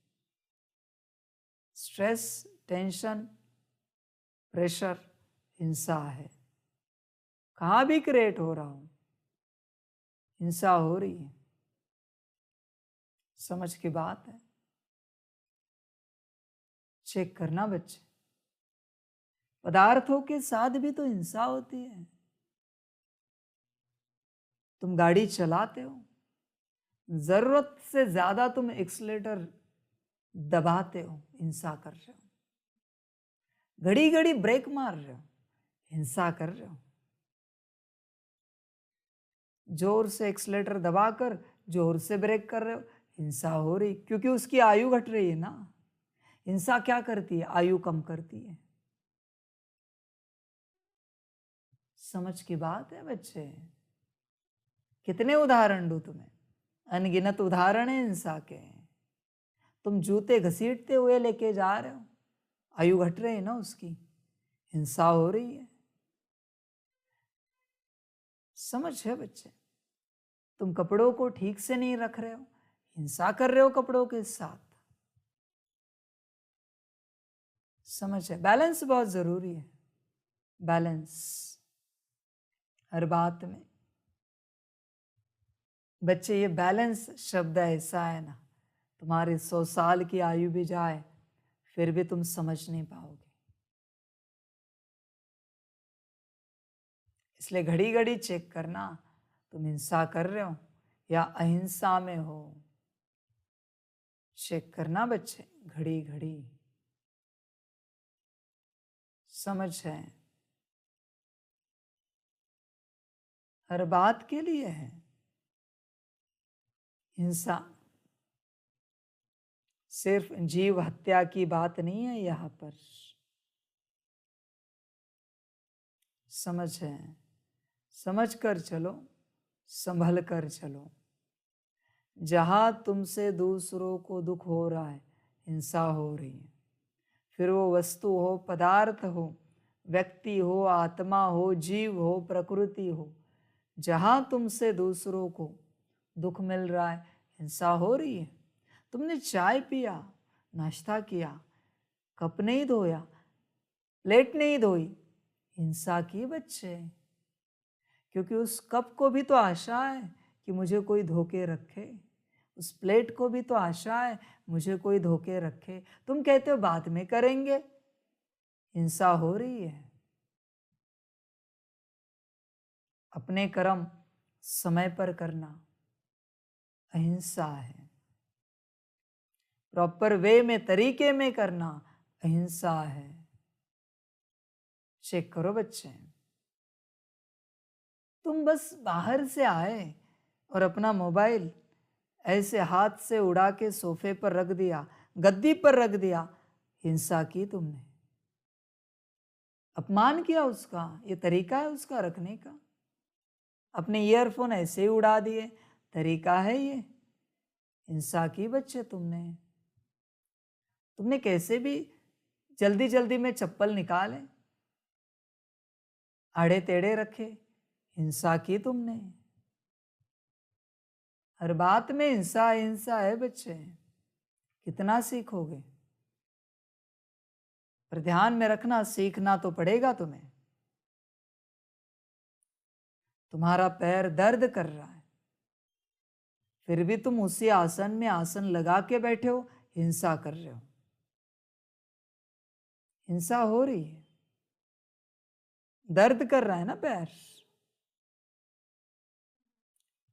स्ट्रेस टेंशन प्रेशर हिंसा है। कहां भी क्रिएट हो रहा हूं, हिंसा हो रही है। समझ की बात है, चेक करना बच्चे। पदार्थों के साथ भी तो हिंसा होती है। तुम गाड़ी चलाते हो, जरूरत से ज्यादा तुम एक्सीलेटर दबाते हो, हिंसा कर रहे हो। घड़ी घड़ी ब्रेक मार रहे हो, हिंसा कर रहे हो। जोर से एक्सीलेटर दबाकर जोर से ब्रेक कर रहे हो, हिंसा हो रही, क्योंकि उसकी आयु घट रही है ना। हिंसा क्या करती है? आयु कम करती है। समझ की बात है बच्चे। कितने उदाहरण दूं तुम्हें? अनगिनत उदाहरण है हिंसा के। तुम जूते घसीटते हुए लेके जा रहे हो, आयु घट रही है ना उसकी, हिंसा हो रही है। समझ है बच्चे? तुम कपड़ों को ठीक से नहीं रख रहे हो, हिंसा कर रहे हो कपड़ों के साथ। समझ है? बैलेंस बहुत जरूरी है, बैलेंस हर बात में। बच्चे, ये बैलेंस शब्द ऐसा है ना, तुम्हारी 100 साल की आयु भी जाए फिर भी तुम समझ नहीं पाओगे। इसलिए घड़ी घड़ी चेक करना, तुम हिंसा कर रहे हो या अहिंसा में हो। चेक करना बच्चे, घड़ी घड़ी। समझ है? हर बात के लिए है हिंसा। सिर्फ जीव हत्या की बात नहीं है यहां पर। समझ है? समझ कर चलो, संभल कर चलो। जहां तुमसे दूसरों को दुख हो रहा है, हिंसा हो रही है, फिर वो वस्तु हो, पदार्थ हो, व्यक्ति हो, आत्मा हो, जीव हो, प्रकृति हो, जहां तुमसे दूसरों को दुख मिल रहा है, हिंसा हो रही है। तुमने चाय पिया, नाश्ता किया, कप नहीं धोया, प्लेट नहीं धोई, हिंसा की बच्चे। क्योंकि उस कप को भी तो आशा है कि मुझे कोई धोके रखे, उस प्लेट को भी तो आशा है मुझे कोई धोके रखे। तुम कहते हो बाद में करेंगे, हिंसा हो रही है। अपने कर्म समय पर करना अहिंसा है। प्रॉपर वे में, तरीके में करना अहिंसा है। चेक करो बच्चे। तुम बस बाहर से आए और अपना मोबाइल ऐसे हाथ से उड़ा के सोफे पर रख दिया, गद्दी पर रख दिया, हिंसा की तुमने, अपमान किया उसका। ये तरीका है उसका रखने का। अपने ईयरफोन ऐसे ही उड़ा दिए, तरीका है ये? हिंसा की बच्चे तुमने। तुमने कैसे भी जल्दी जल्दी में चप्पल निकाले, आड़े टेढ़े रखे, हिंसा की तुमने। हर बात में हिंसा हिंसा है बच्चे, कितना सीखोगे? पर ध्यान में रखना, सीखना तो पड़ेगा तुम्हें। तुम्हारा पैर दर्द कर रहा है, फिर भी तुम उसी आसन में आसन लगा के बैठे हो, हिंसा कर रहे हो। हिंसा हो रही है, दर्द कर रहा है ना पैर,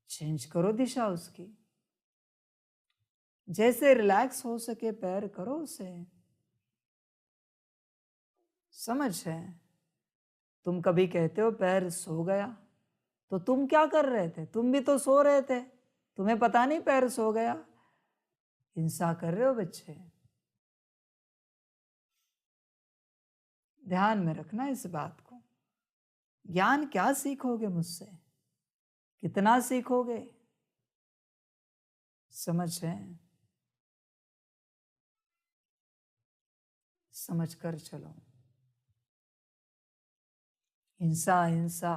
चेंज करो दिशा उसकी। जैसे रिलैक्स हो सके पैर करो उसे। समझ है? तुम कभी कहते हो पैर सो गया, तो तुम क्या कर रहे थे? तुम भी तो सो रहे थे, तुम्हें पता नहीं पैर सो गया। हिंसा कर रहे हो बच्चे। ध्यान में रखना इस बात को। ज्ञान क्या सीखोगे मुझसे, कितना सीखोगे, समझ है, समझ कर चलो। हिंसा हिंसा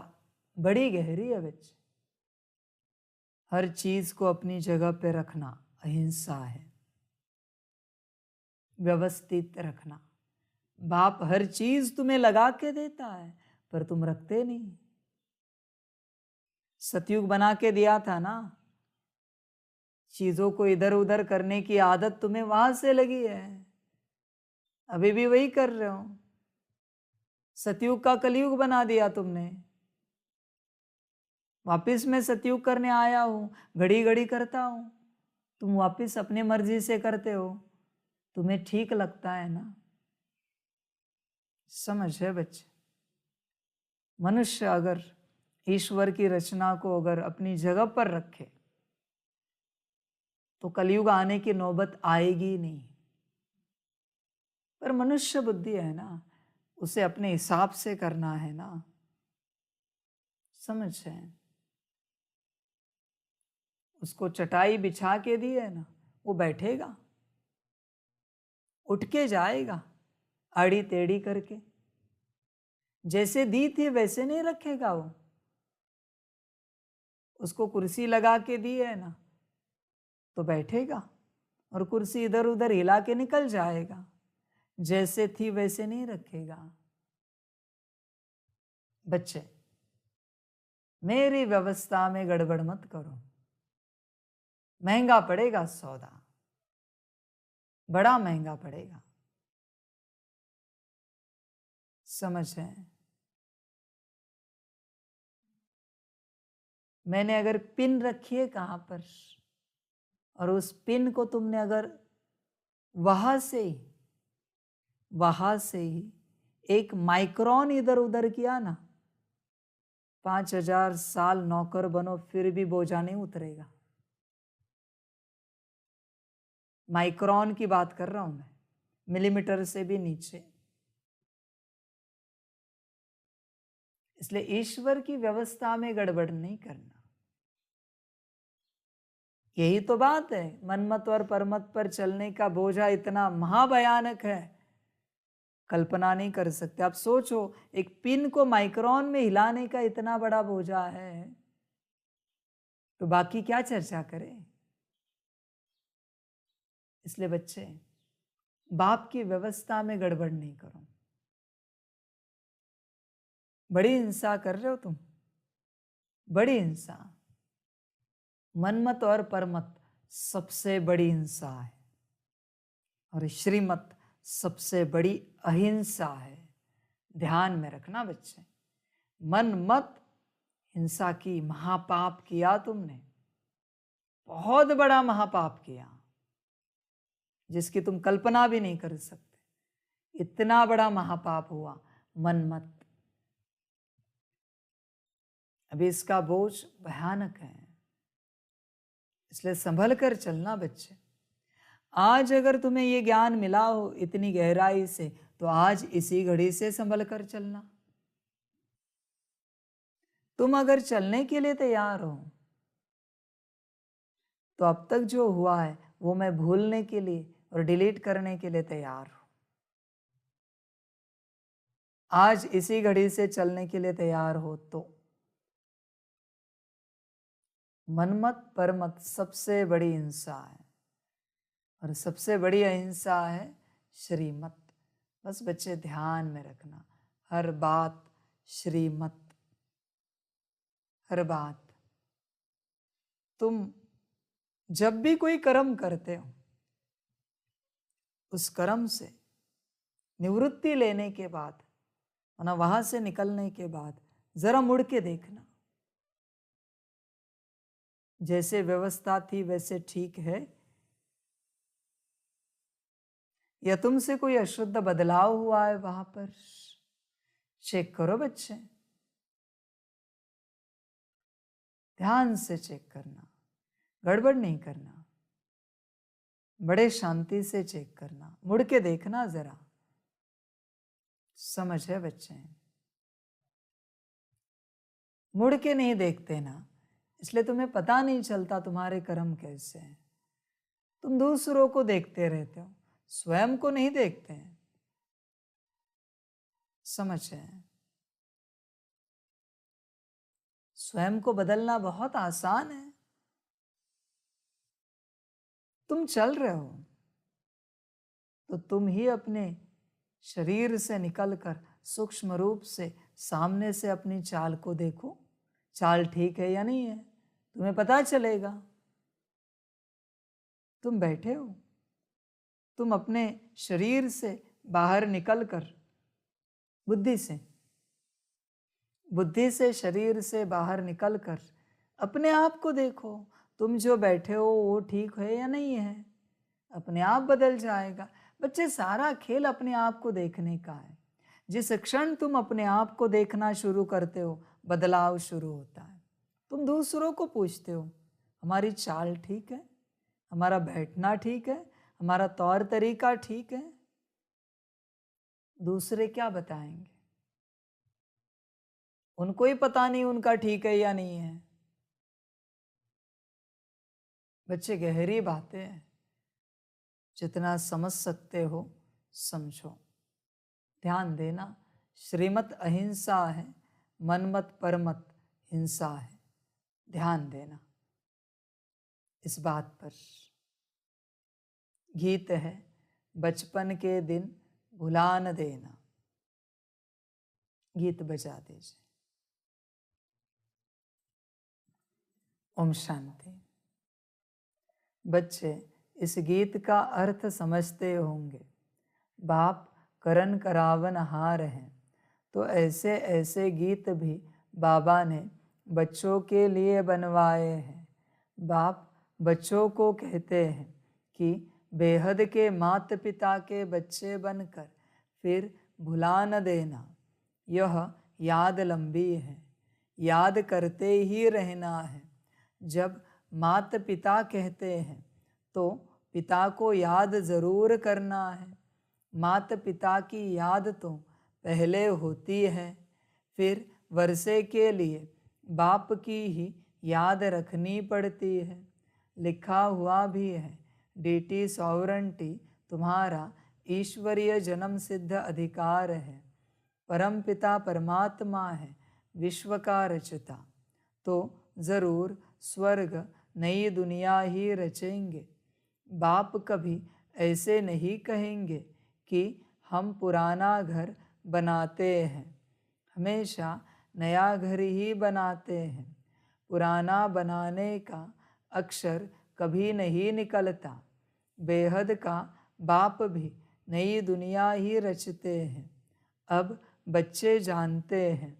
बड़ी गहरी है बच्चे। हर चीज को अपनी जगह पे रखना अहिंसा है। व्यवस्थित रखना। बाप हर चीज तुम्हें लगा के देता है पर तुम रखते नहीं। सतयुग बना के दिया था ना, चीजों को इधर उधर करने की आदत तुम्हें वहां से लगी है, अभी भी वही कर रहे हो। सतयुग का कलयुग बना दिया तुमने। वापिस मैं सतयुग करने आया हूं, घड़ी घड़ी करता हूं, तुम वापिस अपनी मर्जी से करते हो, तुम्हें ठीक लगता है ना। समझ है बच्चे। मनुष्य अगर ईश्वर की रचना को अगर अपनी जगह पर रखे तो कलयुग आने की नौबत आएगी नहीं। पर मनुष्य बुद्धि है ना, उसे अपने हिसाब से करना है ना। समझ है। उसको चटाई बिछा के दी है ना, वो बैठेगा, उठ के जाएगा आड़ी टेढ़ी करके। जैसे दी थी वैसे नहीं रखेगा वो। उसको कुर्सी लगा के दी है ना तो बैठेगा और कुर्सी इधर उधर हिला के निकल जाएगा। जैसे थी वैसे नहीं रखेगा। बच्चे, मेरी व्यवस्था में गड़बड़ मत करो, महंगा पड़ेगा सौदा, बड़ा महंगा पड़ेगा। समझ है। मैंने अगर पिन रखी है कहां पर और उस पिन को तुमने अगर वहां से ही एक माइक्रोन इधर उधर किया ना, 5000 साल नौकर बनो फिर भी बोझा नहीं उतरेगा। माइक्रोन की बात कर रहा हूं मैं, मिलीमीटर से भी नीचे। इसलिए ईश्वर की व्यवस्था में गड़बड़ नहीं करना। यही तो बात है, मनमत और परमत पर चलने का बोझा इतना महाभयानक है, कल्पना नहीं कर सकते। आप सोचो, एक पिन को माइक्रोन में हिलाने का इतना बड़ा बोझा है, तो बाकी क्या चर्चा करें। इसलिए बच्चे, बाप की व्यवस्था में गड़बड़ नहीं करो। बड़ी हिंसा कर रहे हो तुम, बड़ी हिंसा। मनमत और परमत सबसे बड़ी हिंसा है और श्रीमत सबसे बड़ी अहिंसा है। ध्यान में रखना बच्चे। मन मत हिंसा की, महापाप किया तुमने, बहुत बड़ा महापाप किया जिसकी तुम कल्पना भी नहीं कर सकते। इतना बड़ा महापाप हुआ मन मत। अभी इसका बोझ भयानक है, इसलिए संभल कर चलना बच्चे। आज अगर तुम्हें ये ज्ञान मिला हो इतनी गहराई से, तो आज इसी घड़ी से संभल कर चलना। तुम अगर चलने के लिए तैयार हो तो अब तक जो हुआ है वो मैं भूलने के लिए और डिलीट करने के लिए तैयार हूं। आज इसी घड़ी से चलने के लिए तैयार हो तो मनमत परमत सबसे बड़ी हिंसा है और सबसे बड़ी अहिंसा है श्रीमत। बस बच्चे ध्यान में रखना, हर बात श्रीमत, हर बात। तुम जब भी कोई कर्म करते हो, उस कर्म से निवृत्ति लेने के बाद, वहां से निकलने के बाद जरा मुड़ के देखना, जैसे व्यवस्था थी वैसे ठीक है या तुमसे कोई अशुद्ध बदलाव हुआ है वहां पर। चेक करो बच्चे, ध्यान से चेक करना, गड़बड़ नहीं करना, बड़े शांति से चेक करना, मुड़ के देखना जरा। समझ है बच्चे? मुड़ के नहीं देखते ना, इसलिए तुम्हें पता नहीं चलता तुम्हारे कर्म कैसे हैं। तुम दूसरों को देखते रहते हो, स्वयं को नहीं देखते हैं। समझ है? स्वयं को बदलना बहुत आसान है। तुम चल रहे हो तो तुम ही अपने शरीर से निकलकर सूक्ष्म रूप से सामने से अपनी चाल को देखो, चाल ठीक है या नहीं है, तुम्हें पता चलेगा। तुम बैठे हो, तुम अपने शरीर से बाहर निकलकर बुद्धि से शरीर से बाहर निकलकर अपने आप को देखो। तुम जो बैठे हो वो ठीक है या नहीं है, अपने आप बदल जाएगा। बच्चे, सारा खेल अपने आप को देखने का है। जिस क्षण तुम अपने आप को देखना शुरू करते हो, बदलाव शुरू होता है। तुम दूसरों को पूछते हो, हमारी चाल ठीक है, हमारा बैठना ठीक है, हमारा तौर तरीका ठीक है। दूसरे क्या बताएंगे? उनको ही पता नहीं उनका ठीक है या नहीं है। बच्चे, गहरी बातें हैं, जितना समझ सकते हो समझो। ध्यान देना, श्रीमत अहिंसा है, मनमत परमत हिंसा है। ध्यान देना इस बात पर। गीत है, बचपन के दिन भुला न देना। गीत बजा दीजिए। ओम शांति। बच्चे, इस गीत का अर्थ समझते होंगे। बाप करन करावन हार हैं, तो ऐसे ऐसे गीत भी बाबा ने बच्चों के लिए बनवाए हैं। बाप बच्चों को कहते हैं कि बेहद के माता पिता के बच्चे बनकर फिर भुला न देना। यह याद लंबी है, याद करते ही रहना है। जब माता पिता कहते हैं तो पिता को याद ज़रूर करना है। माता पिता की याद तो पहले होती है, फिर वर्षे के लिए बाप की ही याद रखनी पड़ती है। लिखा हुआ भी है, डीटी सॉवरेंटी तुम्हारा ईश्वरीय जन्म सिद्ध अधिकार है। परम पिता परमात्मा है, विश्व का रचता, तो ज़रूर स्वर्ग नई दुनिया ही रचेंगे। बाप कभी ऐसे नहीं कहेंगे कि हम पुराना घर बनाते हैं, हमेशा नया घर ही बनाते हैं। पुराना बनाने का अक्षर कभी नहीं निकलता। बेहद का बाप भी नई दुनिया ही रचते हैं। अब बच्चे जानते हैं,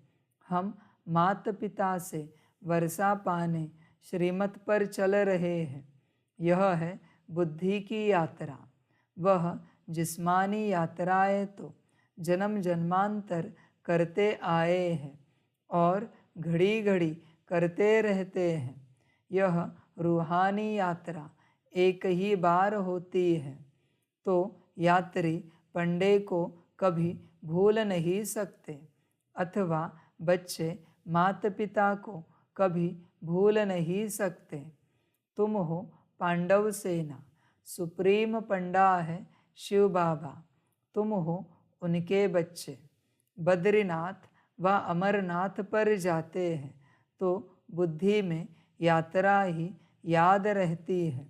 हम माता पिता से वर्षा पाने श्रीमत पर चल रहे हैं। यह है बुद्धि की यात्रा। वह जिस्मानी यात्राएं तो जन्म जन्मांतर करते आए हैं और घड़ी घड़ी करते रहते हैं। यह रूहानी यात्रा एक ही बार होती है, तो यात्री पंडे को कभी भूल नहीं सकते, अथवा बच्चे माता पिता को कभी भूल नहीं सकते। तुम हो पांडव सेना, सुप्रीम पंडा है शिव बाबा। तुम हो उनके बच्चे। बद्रीनाथ व अमरनाथ पर जाते हैं तो बुद्धि में यात्रा ही याद रहती है।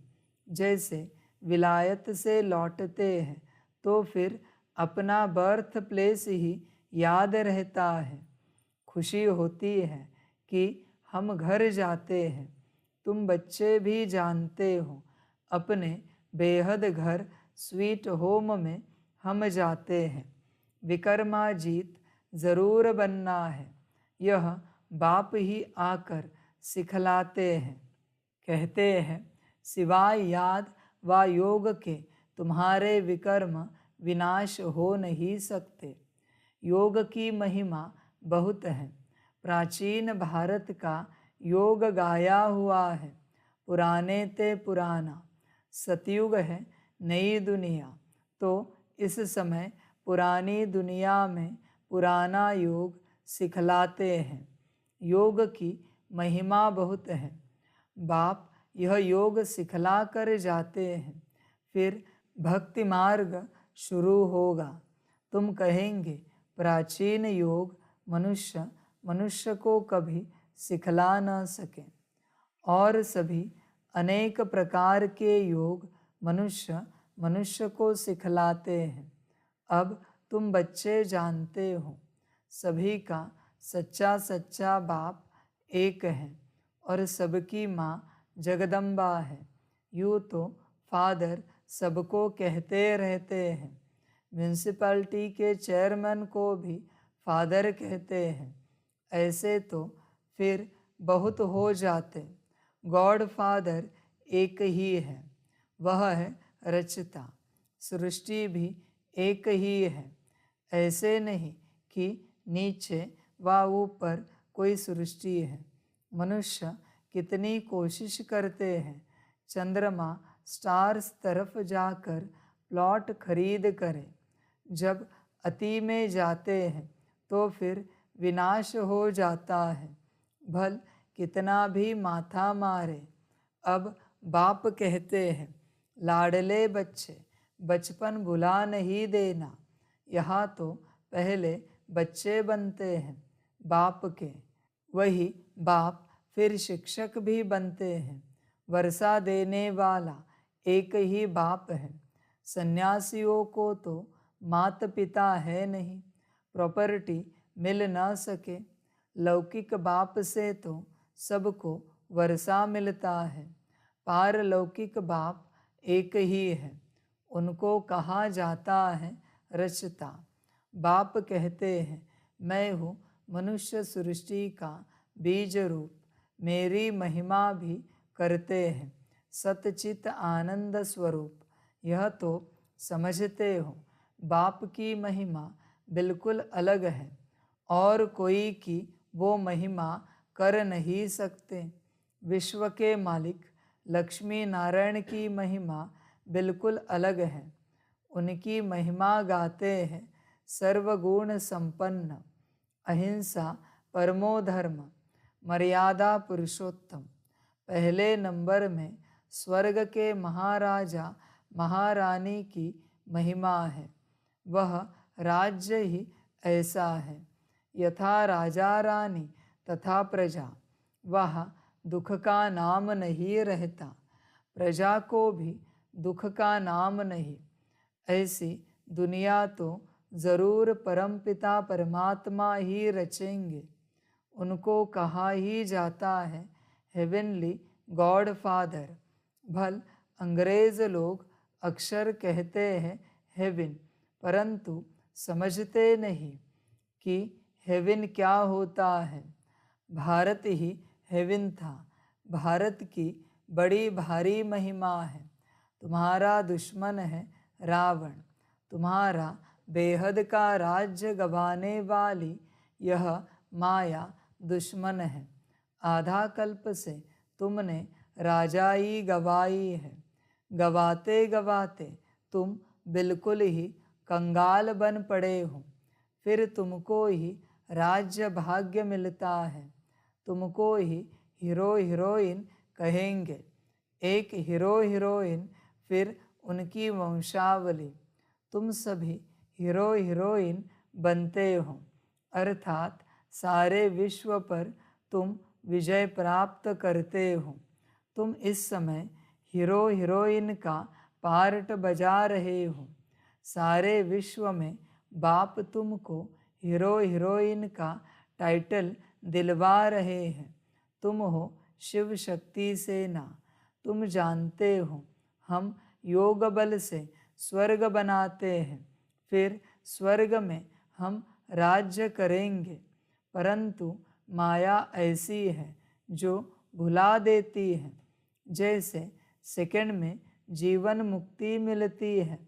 जैसे विलायत से लौटते हैं तो फिर अपना बर्थ प्लेस ही याद रहता है। खुशी होती है कि हम घर जाते हैं। तुम बच्चे भी जानते हो, अपने बेहद घर स्वीट होम में हम जाते हैं। विक्रमाजीत ज़रूर बनना है, यह बाप ही आकर सिखलाते हैं। कहते हैं, सिवाय याद व योग के तुम्हारे विकर्म विनाश हो नहीं सकते। योग की महिमा बहुत है। प्राचीन भारत का योग गाया हुआ है। पुराने ते पुराना सतयुग है नई दुनिया, तो इस समय पुरानी दुनिया में पुराना योग सिखलाते हैं। योग की महिमा बहुत है। बाप यह योग सिखला कर जाते हैं, फिर भक्ति मार्ग शुरू होगा। तुम कहेंगे प्राचीन योग मनुष्य को कभी सिखला न सके, और सभी अनेक प्रकार के योग मनुष्य को सिखलाते हैं। अब तुम बच्चे जानते हो, सभी का सच्चा बाप एक है और सबकी माँ जगदम्बा है। यूँ तो फादर सबको कहते रहते हैं। म्यूनसिपैलिटी के चेयरमैन को भी फादर कहते हैं। ऐसे तो फिर बहुत हो जाते। गॉड फादर एक ही है, वह है रचता। सृष्टि भी एक ही है। ऐसे नहीं कि नीचे व ऊपर कोई सृष्टि है। मनुष्य कितनी कोशिश करते हैं चंद्रमा स्टार्स तरफ जाकर प्लॉट खरीद करें। जब अति में जाते हैं तो फिर विनाश हो जाता है। भल कितना भी माथा मारे। अब बाप कहते हैं, लाडले बच्चे, बचपन भुला नहीं देना। यहाँ तो पहले बच्चे बनते हैं बाप के, वही बाप फिर शिक्षक भी बनते हैं। वर्षा देने वाला एक ही बाप है। सन्यासियों को तो माता पिता है नहीं, प्रॉपर्टी मिल ना सके। लौकिक बाप से तो सबको वर्षा मिलता है। पारलौकिक बाप एक ही है, उनको कहा जाता है रचता। बाप कहते हैं, मैं हूँ मनुष्य सृष्टि का बीज रूप। मेरी महिमा भी करते हैं सतचित आनंद स्वरूप। यह तो समझते हो बाप की महिमा बिल्कुल अलग है, और कोई की वो महिमा कर नहीं सकते। विश्व के मालिक लक्ष्मी नारायण की महिमा बिल्कुल अलग है। उनकी महिमा गाते हैं सर्वगुण संपन्न, अहिंसा परमो धर्म, मर्यादा पुरुषोत्तम। पहले नंबर में स्वर्ग के महाराजा महारानी की महिमा है। वह राज्य ही ऐसा है, यथा राजा रानी तथा प्रजा। वहाँ दुख का नाम नहीं रहता, प्रजा को भी दुख का नाम नहीं। ऐसी दुनिया तो ज़रूर परमपिता परमात्मा ही रचेंगे। उनको कहा ही जाता है हेवनली गॉड फादर। भल अंग्रेज़ लोग अक्सर कहते हैं हेवन, परंतु समझते नहीं कि हेवन क्या होता है। भारत ही हेवन था। भारत की बड़ी भारी महिमा है। तुम्हारा दुश्मन है रावण, तुम्हारा बेहद का राज्य गवाने वाली यह माया दुश्मन है। आधा कल्प से तुमने राजाई गवाई है। गवाते गवाते तुम बिल्कुल ही कंगाल बन पड़े हो। फिर तुमको ही राज्य भाग्य मिलता है। तुमको ही हीरो हीरोइन कहेंगे। एक हीरो हीरोइन, फिर उनकी वंशावली। तुम सभी हीरो हीरोइन बनते हो, अर्थात सारे विश्व पर तुम विजय प्राप्त करते हो। तुम इस समय हीरो हीरोइन का पार्ट बजा रहे हो। सारे विश्व में बाप तुमको हीरो हीरोइन का टाइटल दिलवा रहे हैं। तुम हो शिव शक्ति सेना। तुम जानते हो हम योग बल से स्वर्ग बनाते हैं, फिर स्वर्ग में हम राज्य करेंगे। परंतु माया ऐसी है जो भुला देती है। जैसे सेकंड में जीवन मुक्ति मिलती है,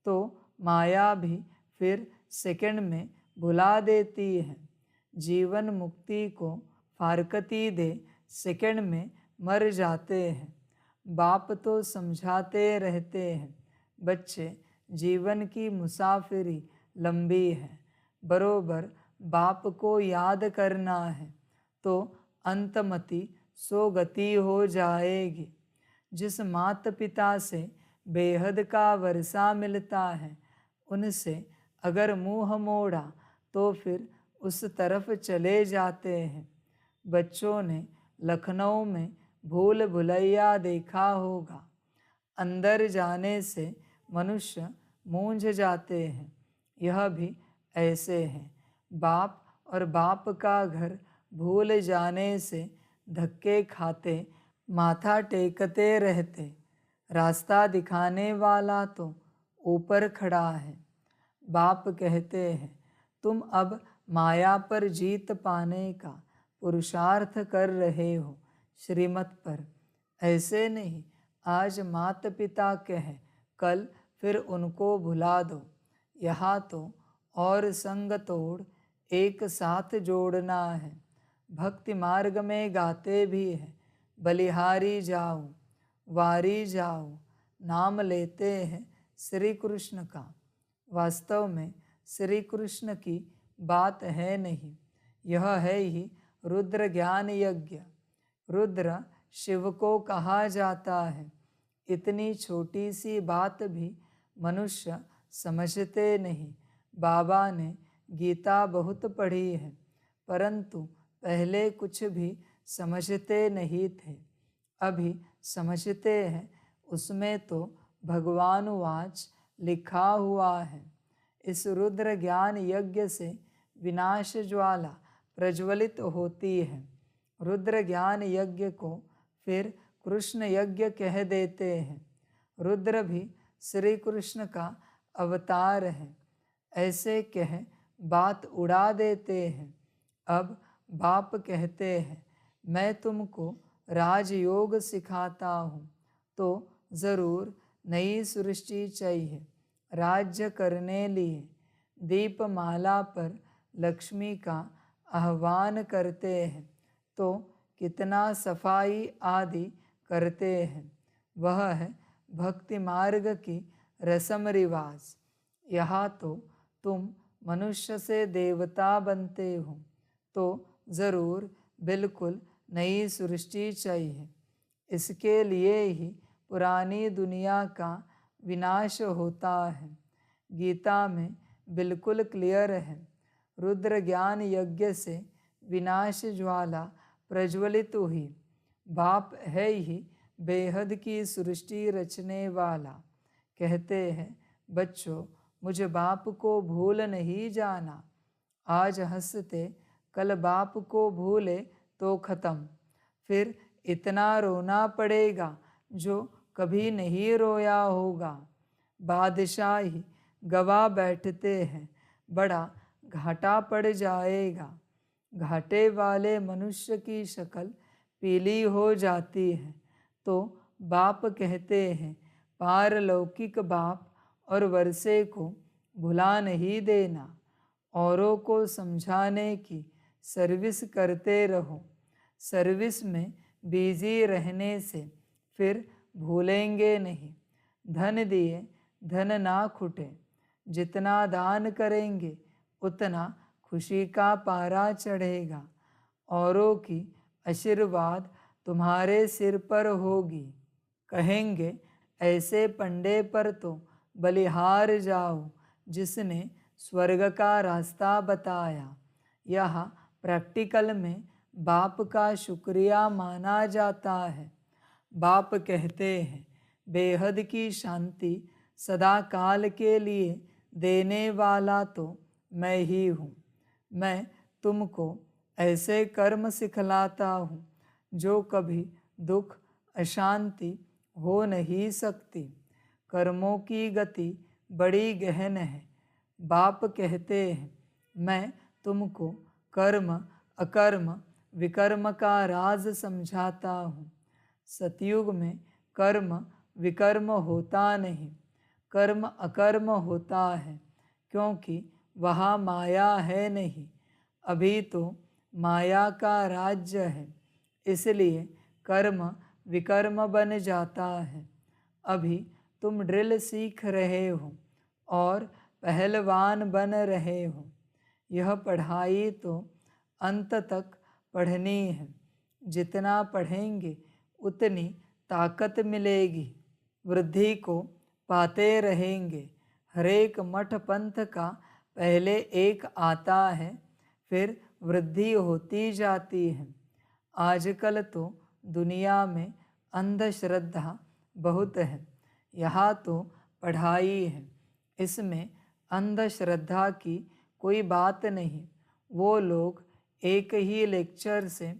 तो माया भी फिर सेकंड में भुला देती है। जीवन मुक्ति को फारकती दे सेकंड में मर जाते हैं। बाप तो समझाते रहते हैं, बच्चे जीवन की मुसाफिरी लंबी है। बरोबर बाप को याद करना है तो अंतमति सो गति हो जाएगी। जिस माता पिता से बेहद का वर्षा मिलता है, उनसे अगर मुंह मोड़ा तो फिर उस तरफ चले जाते हैं। बच्चों ने लखनऊ में भूल भुलैया देखा होगा। अंदर जाने से मनुष्य मूंझ जाते हैं। यह भी ऐसे है। बाप और बाप का घर भूल जाने से धक्के खाते, माथा टेकते रहते। रास्ता दिखाने वाला तो ऊपर खड़ा है। बाप कहते हैं, तुम अब माया पर जीत पाने का पुरुषार्थ कर रहे हो, श्रीमत पर। ऐसे नहीं, आज माता पिता कहें, कल फिर उनको भुला दो। यहाँ तो और संग तोड़ एक साथ जोड़ना है। भक्ति मार्ग में गाते भी हैं, बलिहारी जाओ वारी जाओ, नाम लेते हैं श्री कृष्ण का। वास्तव में श्री कृष्ण की बात है नहीं, यह है ही रुद्र ज्ञान यज्ञ। रुद्र शिव को कहा जाता है। इतनी छोटी सी बात भी मनुष्य समझते नहीं। बाबा ने गीता बहुत पढ़ी है, परंतु पहले कुछ भी समझते नहीं थे। अभी समझते हैं। उसमें तो भगवानुवाच लिखा हुआ है। इस रुद्र ज्ञान यज्ञ से विनाश ज्वाला प्रज्वलित होती है। रुद्र ज्ञान यज्ञ को फिर कृष्ण यज्ञ कह देते हैं। रुद्र भी श्री कृष्ण का अवतार है, ऐसे कह बात उड़ा देते हैं। अब बाप कहते हैं, मैं तुमको राजयोग सिखाता हूँ, तो ज़रूर नई सृष्टि चाहिए राज्य करने लिए। दीपमाला पर लक्ष्मी का आह्वान करते हैं तो कितना सफाई आदि करते हैं। वह है भक्ति मार्ग की रस्म रिवाज। यहाँ तो तुम मनुष्य से देवता बनते हो, तो ज़रूर बिल्कुल नई सृष्टि चाहिए। इसके लिए ही पुरानी दुनिया का विनाश होता है। गीता में बिल्कुल क्लियर है। रुद्र ज्ञान यज्ञ से विनाश ज्वाला प्रज्वलित हुई। बाप है ही बेहद की सृष्टि रचने वाला। कहते हैं, बच्चों मुझे बाप को भूल नहीं जाना। आज हंसते, कल बाप को भूले तो ख़त्म। फिर इतना रोना पड़ेगा जो कभी नहीं रोया होगा। बादशाही गवा बैठते हैं, बड़ा घाटा पड़ जाएगा। घाटे वाले मनुष्य की शक्ल पीली हो जाती है, तो बाप कहते हैं, पारलौकिक बाप और वर्षे को भुला नहीं देना। औरों को समझाने की सर्विस करते रहो। सर्विस में बिजी रहने से फिर भूलेंगे नहीं। धन दिए धन ना खुटे। जितना दान करेंगे उतना खुशी का पारा चढ़ेगा। औरों की आशीर्वाद तुम्हारे सिर पर होगी। कहेंगे, ऐसे पंडे पर तो बलिहार जाओ जिसने स्वर्ग का रास्ता बताया। यह प्रैक्टिकल में बाप का शुक्रिया माना जाता है। बाप कहते हैं, बेहद की शांति सदा काल के लिए देने वाला तो मैं ही हूँ। मैं तुमको ऐसे कर्म सिखलाता हूँ जो कभी दुख अशांति हो नहीं सकती। कर्मों की गति बड़ी गहन है। बाप कहते हैं, मैं तुमको कर्म अकर्म विकर्म का राज समझाता हूँ। सतयुग में कर्म विकर्म होता नहीं, कर्म अकर्म होता है, क्योंकि वहाँ माया है नहीं। अभी तो माया का राज्य है, इसलिए कर्म विकर्म बन जाता है। अभी तुम ड्रिल सीख रहे हो और पहलवान बन रहे हो। यह पढ़ाई तो अंत तक पढ़नी है। जितना पढ़ेंगे उतनी ताकत मिलेगी, वृद्धि को पाते रहेंगे। हरेक मठ पंथ का पहले एक आता है, फिर वृद्धि होती जाती है। आजकल तो दुनिया में अंधश्रद्धा बहुत है। यहाँ तो पढ़ाई है, इसमें अंधश्रद्धा की कोई बात नहीं। वो लोग एक ही लेक्चर से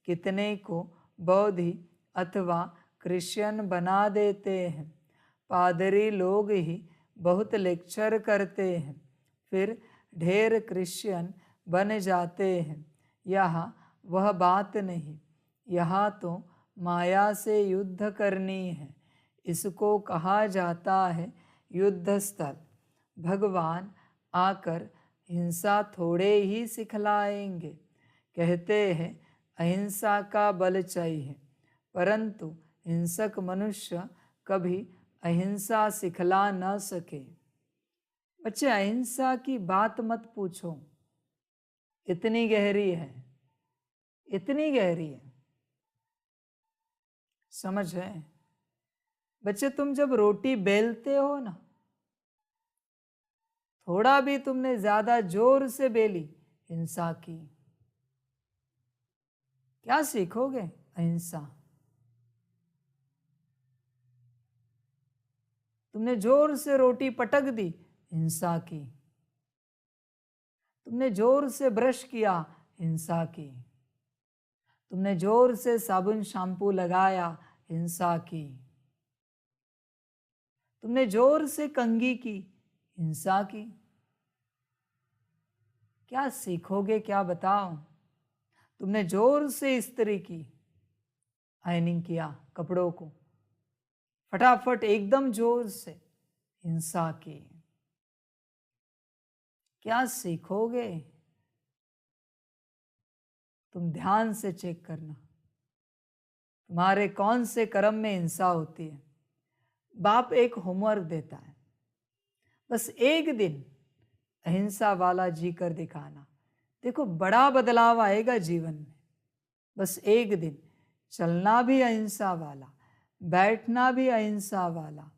कितने को बौद्ध अथवा क्रिश्चियन बना देते हैं। पादरी लोग ही बहुत लेक्चर करते हैं, फिर ढेर क्रिश्चियन बन जाते हैं। यहाँ वह बात नहीं। यहाँ तो माया से युद्ध करनी है। इसको कहा जाता है युद्ध स्थल। भगवान आकर हिंसा थोड़े ही सिखलाएंगे। कहते हैं अहिंसा का बल चाहिए, परंतु हिंसक मनुष्य कभी अहिंसा सिखला न सके। बच्चे, अहिंसा की बात मत पूछो, इतनी गहरी है, इतनी गहरी है। समझ है बच्चे? तुम जब रोटी बेलते हो ना, थोड़ा भी तुमने ज्यादा जोर से बेली, हिंसा की, क्या सीखोगे? अहिंसा। तुमने जोर से रोटी पटक दी, हिंसा की। तुमने जोर से ब्रश किया, हिंसा की। तुमने जोर से साबुन शैम्पू लगाया, हिंसा की। तुमने जोर से कंघी की, हिंसा की। क्या सीखोगे? क्या बताओ? तुमने जोर से इस्त्री की, आयनिंग किया कपड़ों को, फटाफट एकदम जोर से, हिंसा की। क्या सीखोगे? तुम ध्यान से चेक करना, तुम्हारे कौन से कर्म में हिंसा होती है। बाप एक होमवर्क देता है, बस एक दिन अहिंसा वाला जी कर दिखाना, देखो बड़ा बदलाव आएगा जीवन में। बस एक दिन चलना भी अहिंसा वाला, बैठना भी अहिंसा वाला,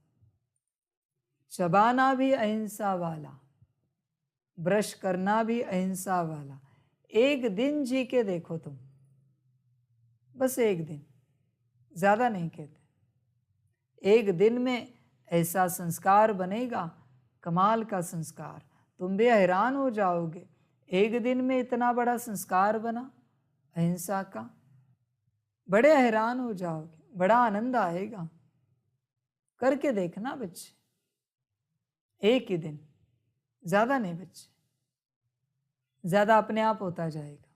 चबाना भी अहिंसा वाला, ब्रश करना भी अहिंसा वाला। एक दिन जी के देखो तुम, बस एक दिन, ज्यादा नहीं कहते। एक दिन में ऐसा संस्कार बनेगा, कमाल का संस्कार, तुम भी हैरान हो जाओगे। एक दिन में इतना बड़ा संस्कार बना अहिंसा का, बड़े हैरान हो जाओगे, बड़ा आनंद आएगा। करके देखना बच्चे, एक ही दिन, ज्यादा नहीं बच्चे, ज्यादा अपने आप होता जाएगा।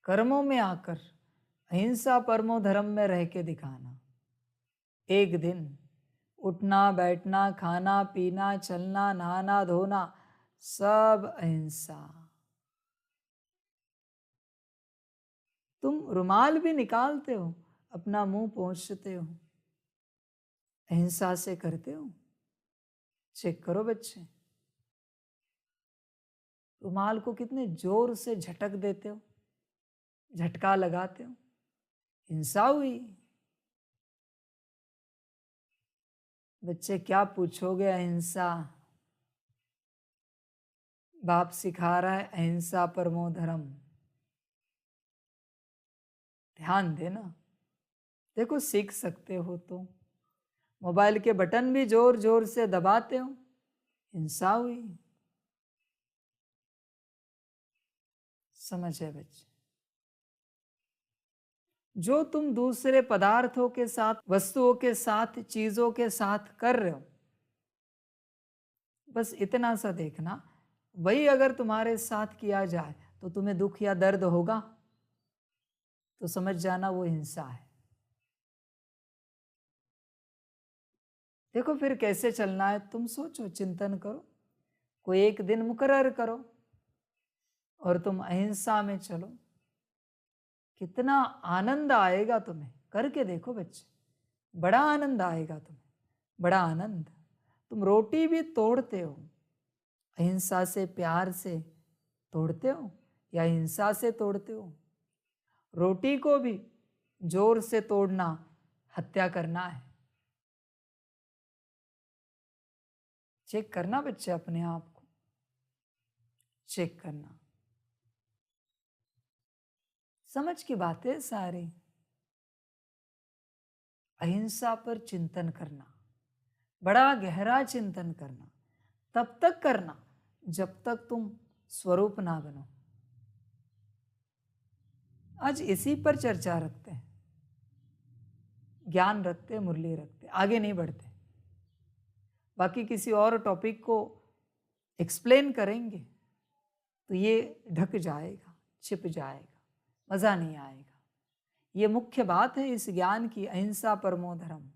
कर्मों में आकर अहिंसा परमो धर्म में रह के दिखाना। एक दिन उठना, बैठना, खाना, पीना, चलना, नहाना, धोना, सब अहिंसा। तुम रुमाल भी निकालते हो, अपना मुंह पोंछते हो, अहिंसा से करते हो। चेक करो बच्चे, रुमाल को कितने जोर से झटक देते हो, झटका लगाते हो, हिंसा हुई। बच्चे क्या पूछोगे? अहिंसा। बाप सिखा रहा है अहिंसा परमो धर्म। ध्यान देना, देखो सीख सकते हो तो। मोबाइल के बटन भी जोर जोर से दबाते हो, हिंसा हुई। समझ है बच्चे? जो तुम दूसरे पदार्थों के साथ, वस्तुओं के साथ, चीजों के साथ कर रहे हो, बस इतना सा देखना, वही अगर तुम्हारे साथ किया जाए तो तुम्हें दुख या दर्द होगा, तो समझ जाना वो हिंसा है। देखो फिर कैसे चलना है, तुम सोचो, चिंतन करो, कोई एक दिन मुकर्रर करो और तुम अहिंसा में चलो। कितना आनंद आएगा तुम्हें, करके देखो बच्चे, बड़ा आनंद आएगा तुम्हें, बड़ा आनंद। तुम रोटी भी तोड़ते हो, अहिंसा से, प्यार से तोड़ते हो या हिंसा से तोड़ते हो? रोटी को भी जोर से तोड़ना हत्या करना है। चेक करना बच्चे, अपने आप को चेक करना। समझ की बातें सारी। अहिंसा पर चिंतन करना, बड़ा गहरा चिंतन करना, तब तक करना जब तक तुम स्वरूप ना बनो। आज इसी पर चर्चा रखते हैं, ज्ञान रखते, मुरली रखते, आगे नहीं बढ़ते। बाकी किसी और टॉपिक को एक्सप्लेन करेंगे तो ये ढक जाएगा, छिप जाएगा, मजा नहीं आएगा। ये मुख्य बात है इस ज्ञान की, अहिंसा परमो धर्म।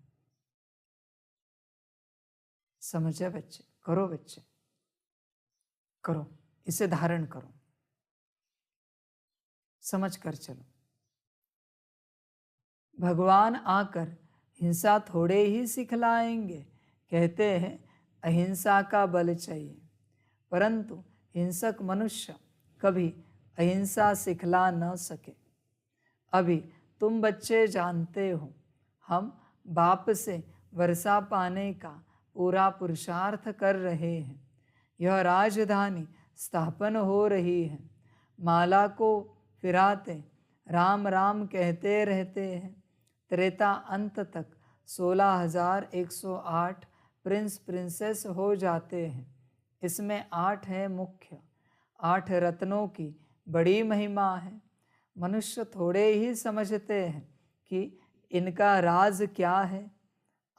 समझे बच्चे? करो बच्चे, करो, इसे धारण करो, समझ कर चलो। भगवान आकर हिंसा थोड़े ही सिखलाएंगे। कहते हैं अहिंसा का बल चाहिए, परंतु हिंसक मनुष्य कभी अहिंसा सिखला न सके। अभी तुम बच्चे जानते हो, हम बाप से वर्षा पाने का पूरा पुरुषार्थ कर रहे हैं। यह राजधानी स्थापन हो रही है। माला को फिराते राम राम कहते रहते हैं। त्रेता अंत तक 16,108 प्रिंस प्रिंसेस हो जाते हैं। इसमें 8 है मुख्य। 8 रत्नों की बड़ी महिमा है। मनुष्य थोड़े ही समझते हैं कि इनका राज क्या है।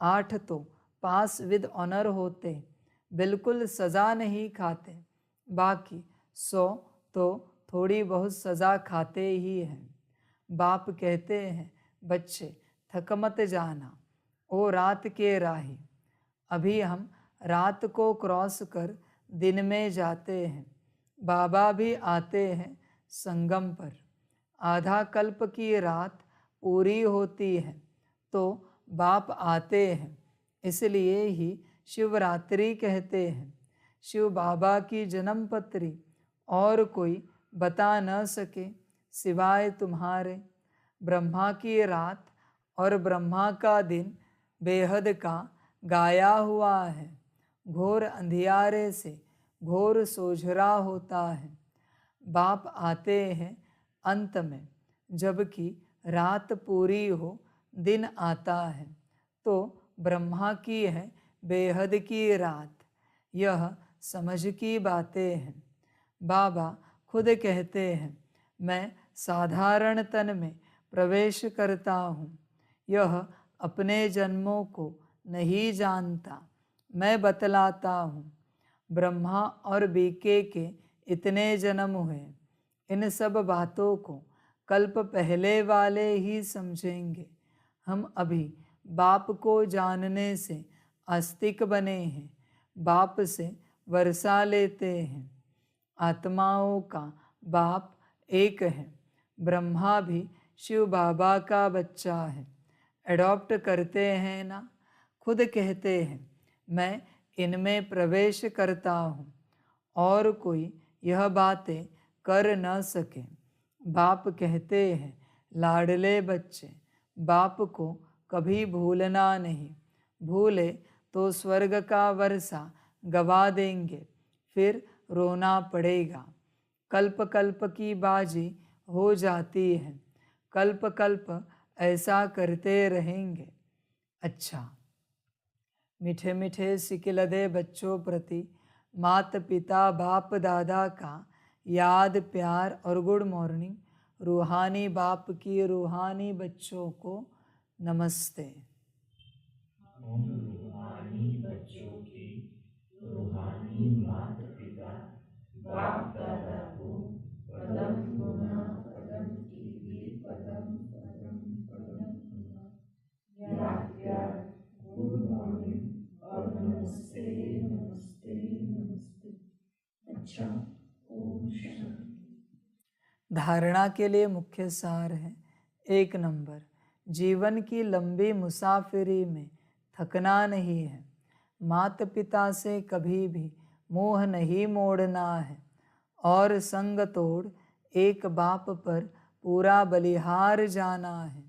8 तो पास विद ऑनर होते, बिल्कुल सज़ा नहीं खाते। बाकी 100 तो थोड़ी बहुत सज़ा खाते ही हैं। बाप कहते हैं बच्चे थक मत जाना, ओ रात के राही। अभी हम रात को क्रॉस कर दिन में जाते हैं। बाबा भी आते हैं संगम पर। आधा कल्प की रात पूरी होती है तो बाप आते हैं, इसलिए ही शिवरात्रि कहते हैं। शिव बाबा की जन्मपत्री और कोई बता न सके सिवाय तुम्हारे। ब्रह्मा की रात और ब्रह्मा का दिन बेहद का गाया हुआ है। घोर अंधियारे से घोर सोझरा होता है। बाप आते हैं अंत में, जबकि रात पूरी हो दिन आता है तो ब्रह्मा की है बेहद की रात। यह समझ की बातें हैं। बाबा खुद कहते हैं मैं साधारण तन में प्रवेश करता हूँ। यह अपने जन्मों को नहीं जानता, मैं बतलाता हूँ। ब्रह्मा और बीके के इतने जन्म हुए, इन सब बातों को कल्प पहले वाले ही समझेंगे। हम अभी बाप को जानने से आस्तिक बने हैं, बाप से वर्षा लेते हैं। आत्माओं का बाप एक है। ब्रह्मा भी शिव बाबा का बच्चा है। एडॉप्ट करते हैं ना। खुद कहते हैं मैं इनमें प्रवेश करता हूँ और कोई यह बातें कर न सके। बाप कहते हैं लाडले बच्चे, बाप को कभी भूलना नहीं। भूले तो स्वर्ग का वर्षा गवा देंगे, फिर रोना पड़ेगा। कल्प कल्प की बाजी हो जाती है। कल्प कल्प ऐसा करते रहेंगे। अच्छा, मीठे मीठे सिकिलदे बच्चों प्रति माता पिता बाप दादा का याद प्यार और गुड मॉर्निंग। रूहानी बाप की रूहानी बच्चों को नमस्ते। रूहानी बच्चों की रूहानी माता पिता बाप दादा को पदम पुनः पदम की पदम पदम पदम पुनः याद प्यार गुड मॉर्निंग और नमस्ते नमस्ते नमस्ते। अच्छा, ओम शांति। धारणा के लिए मुख्य सार है। 1 नंबर, जीवन की लंबी मुसाफिरी में थकना नहीं है। माता पिता से कभी भी मोह नहीं मोड़ना है और संग तोड़ एक बाप पर पूरा बलिहार जाना है।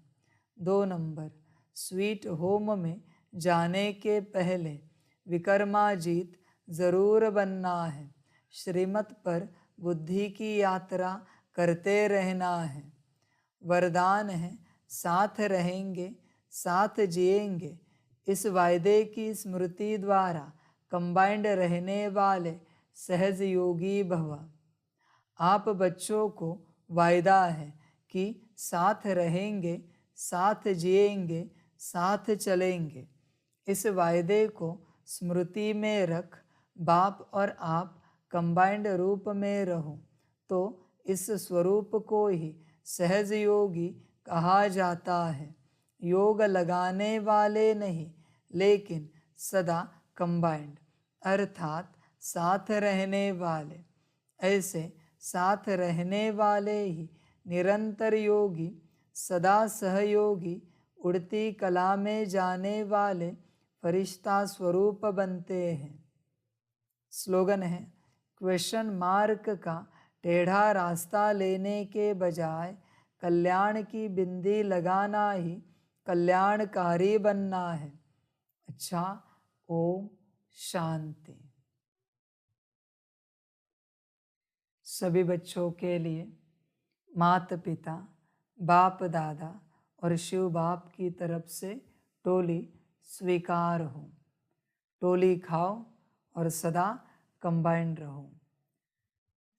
2 नंबर, स्वीट होम में जाने के पहले विक्रमाजीत जरूर बनना है। श्रीमत पर बुद्धि की यात्रा करते रहना है। वरदान है साथ रहेंगे साथ जिएंगे, इस वायदे की स्मृति द्वारा कंबाइंड रहने वाले सहज योगी भव। आप बच्चों को वायदा है कि साथ रहेंगे साथ जिएंगे साथ चलेंगे। इस वायदे को स्मृति में रख बाप और आप कंबाइंड रूप में रहो तो इस स्वरूप को ही सहज योगी कहा जाता है। योग लगाने वाले नहीं लेकिन सदा कंबाइंड अर्थात साथ रहने वाले। ऐसे साथ रहने वाले ही निरंतर योगी, सदा सहयोगी, उड़ती कला में जाने वाले फरिश्ता स्वरूप बनते हैं। स्लोगन है, क्वेश्चन मार्क का टेढ़ा रास्ता लेने के बजाय कल्याण की बिंदी लगाना ही कल्याणकारी बनना है। अच्छा, ओम शांति। सभी बच्चों के लिए माता पिता, बाप दादा और शिव बाप की तरफ से टोली स्वीकार हो। टोली खाओ और सदा कंबाइंड रहो।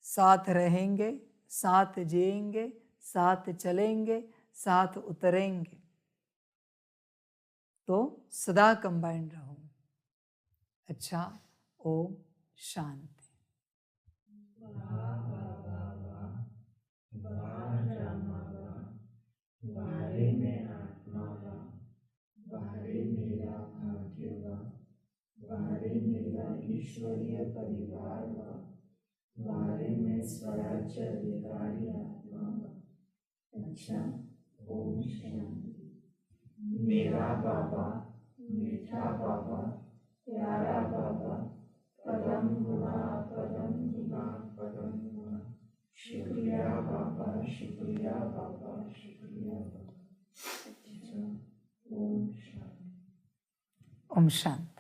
साथ रहेंगे साथ जिएंगे साथ चलेंगे साथ उतरेंगे तो सदा कंबाइंड रहो। अच्छा, ओम शांति। बारे में आत्मा वा, बारे मेरा भाग्य वा, बारे मेरा ईश्वरीय परिवार वा, बारे में स्वराज्य अधिकारी आत्मा वा। अच्छा, ओम शांति। मेरा बाबा, मीठा बाबा, प्यारा बाबा, परम गुणा परम गुणा परम गुणा, शुक्रिया बाबा शुक्रिया बाबा शुक्रिया बाबा। अच्छा, ओम शांति। ओम शांति।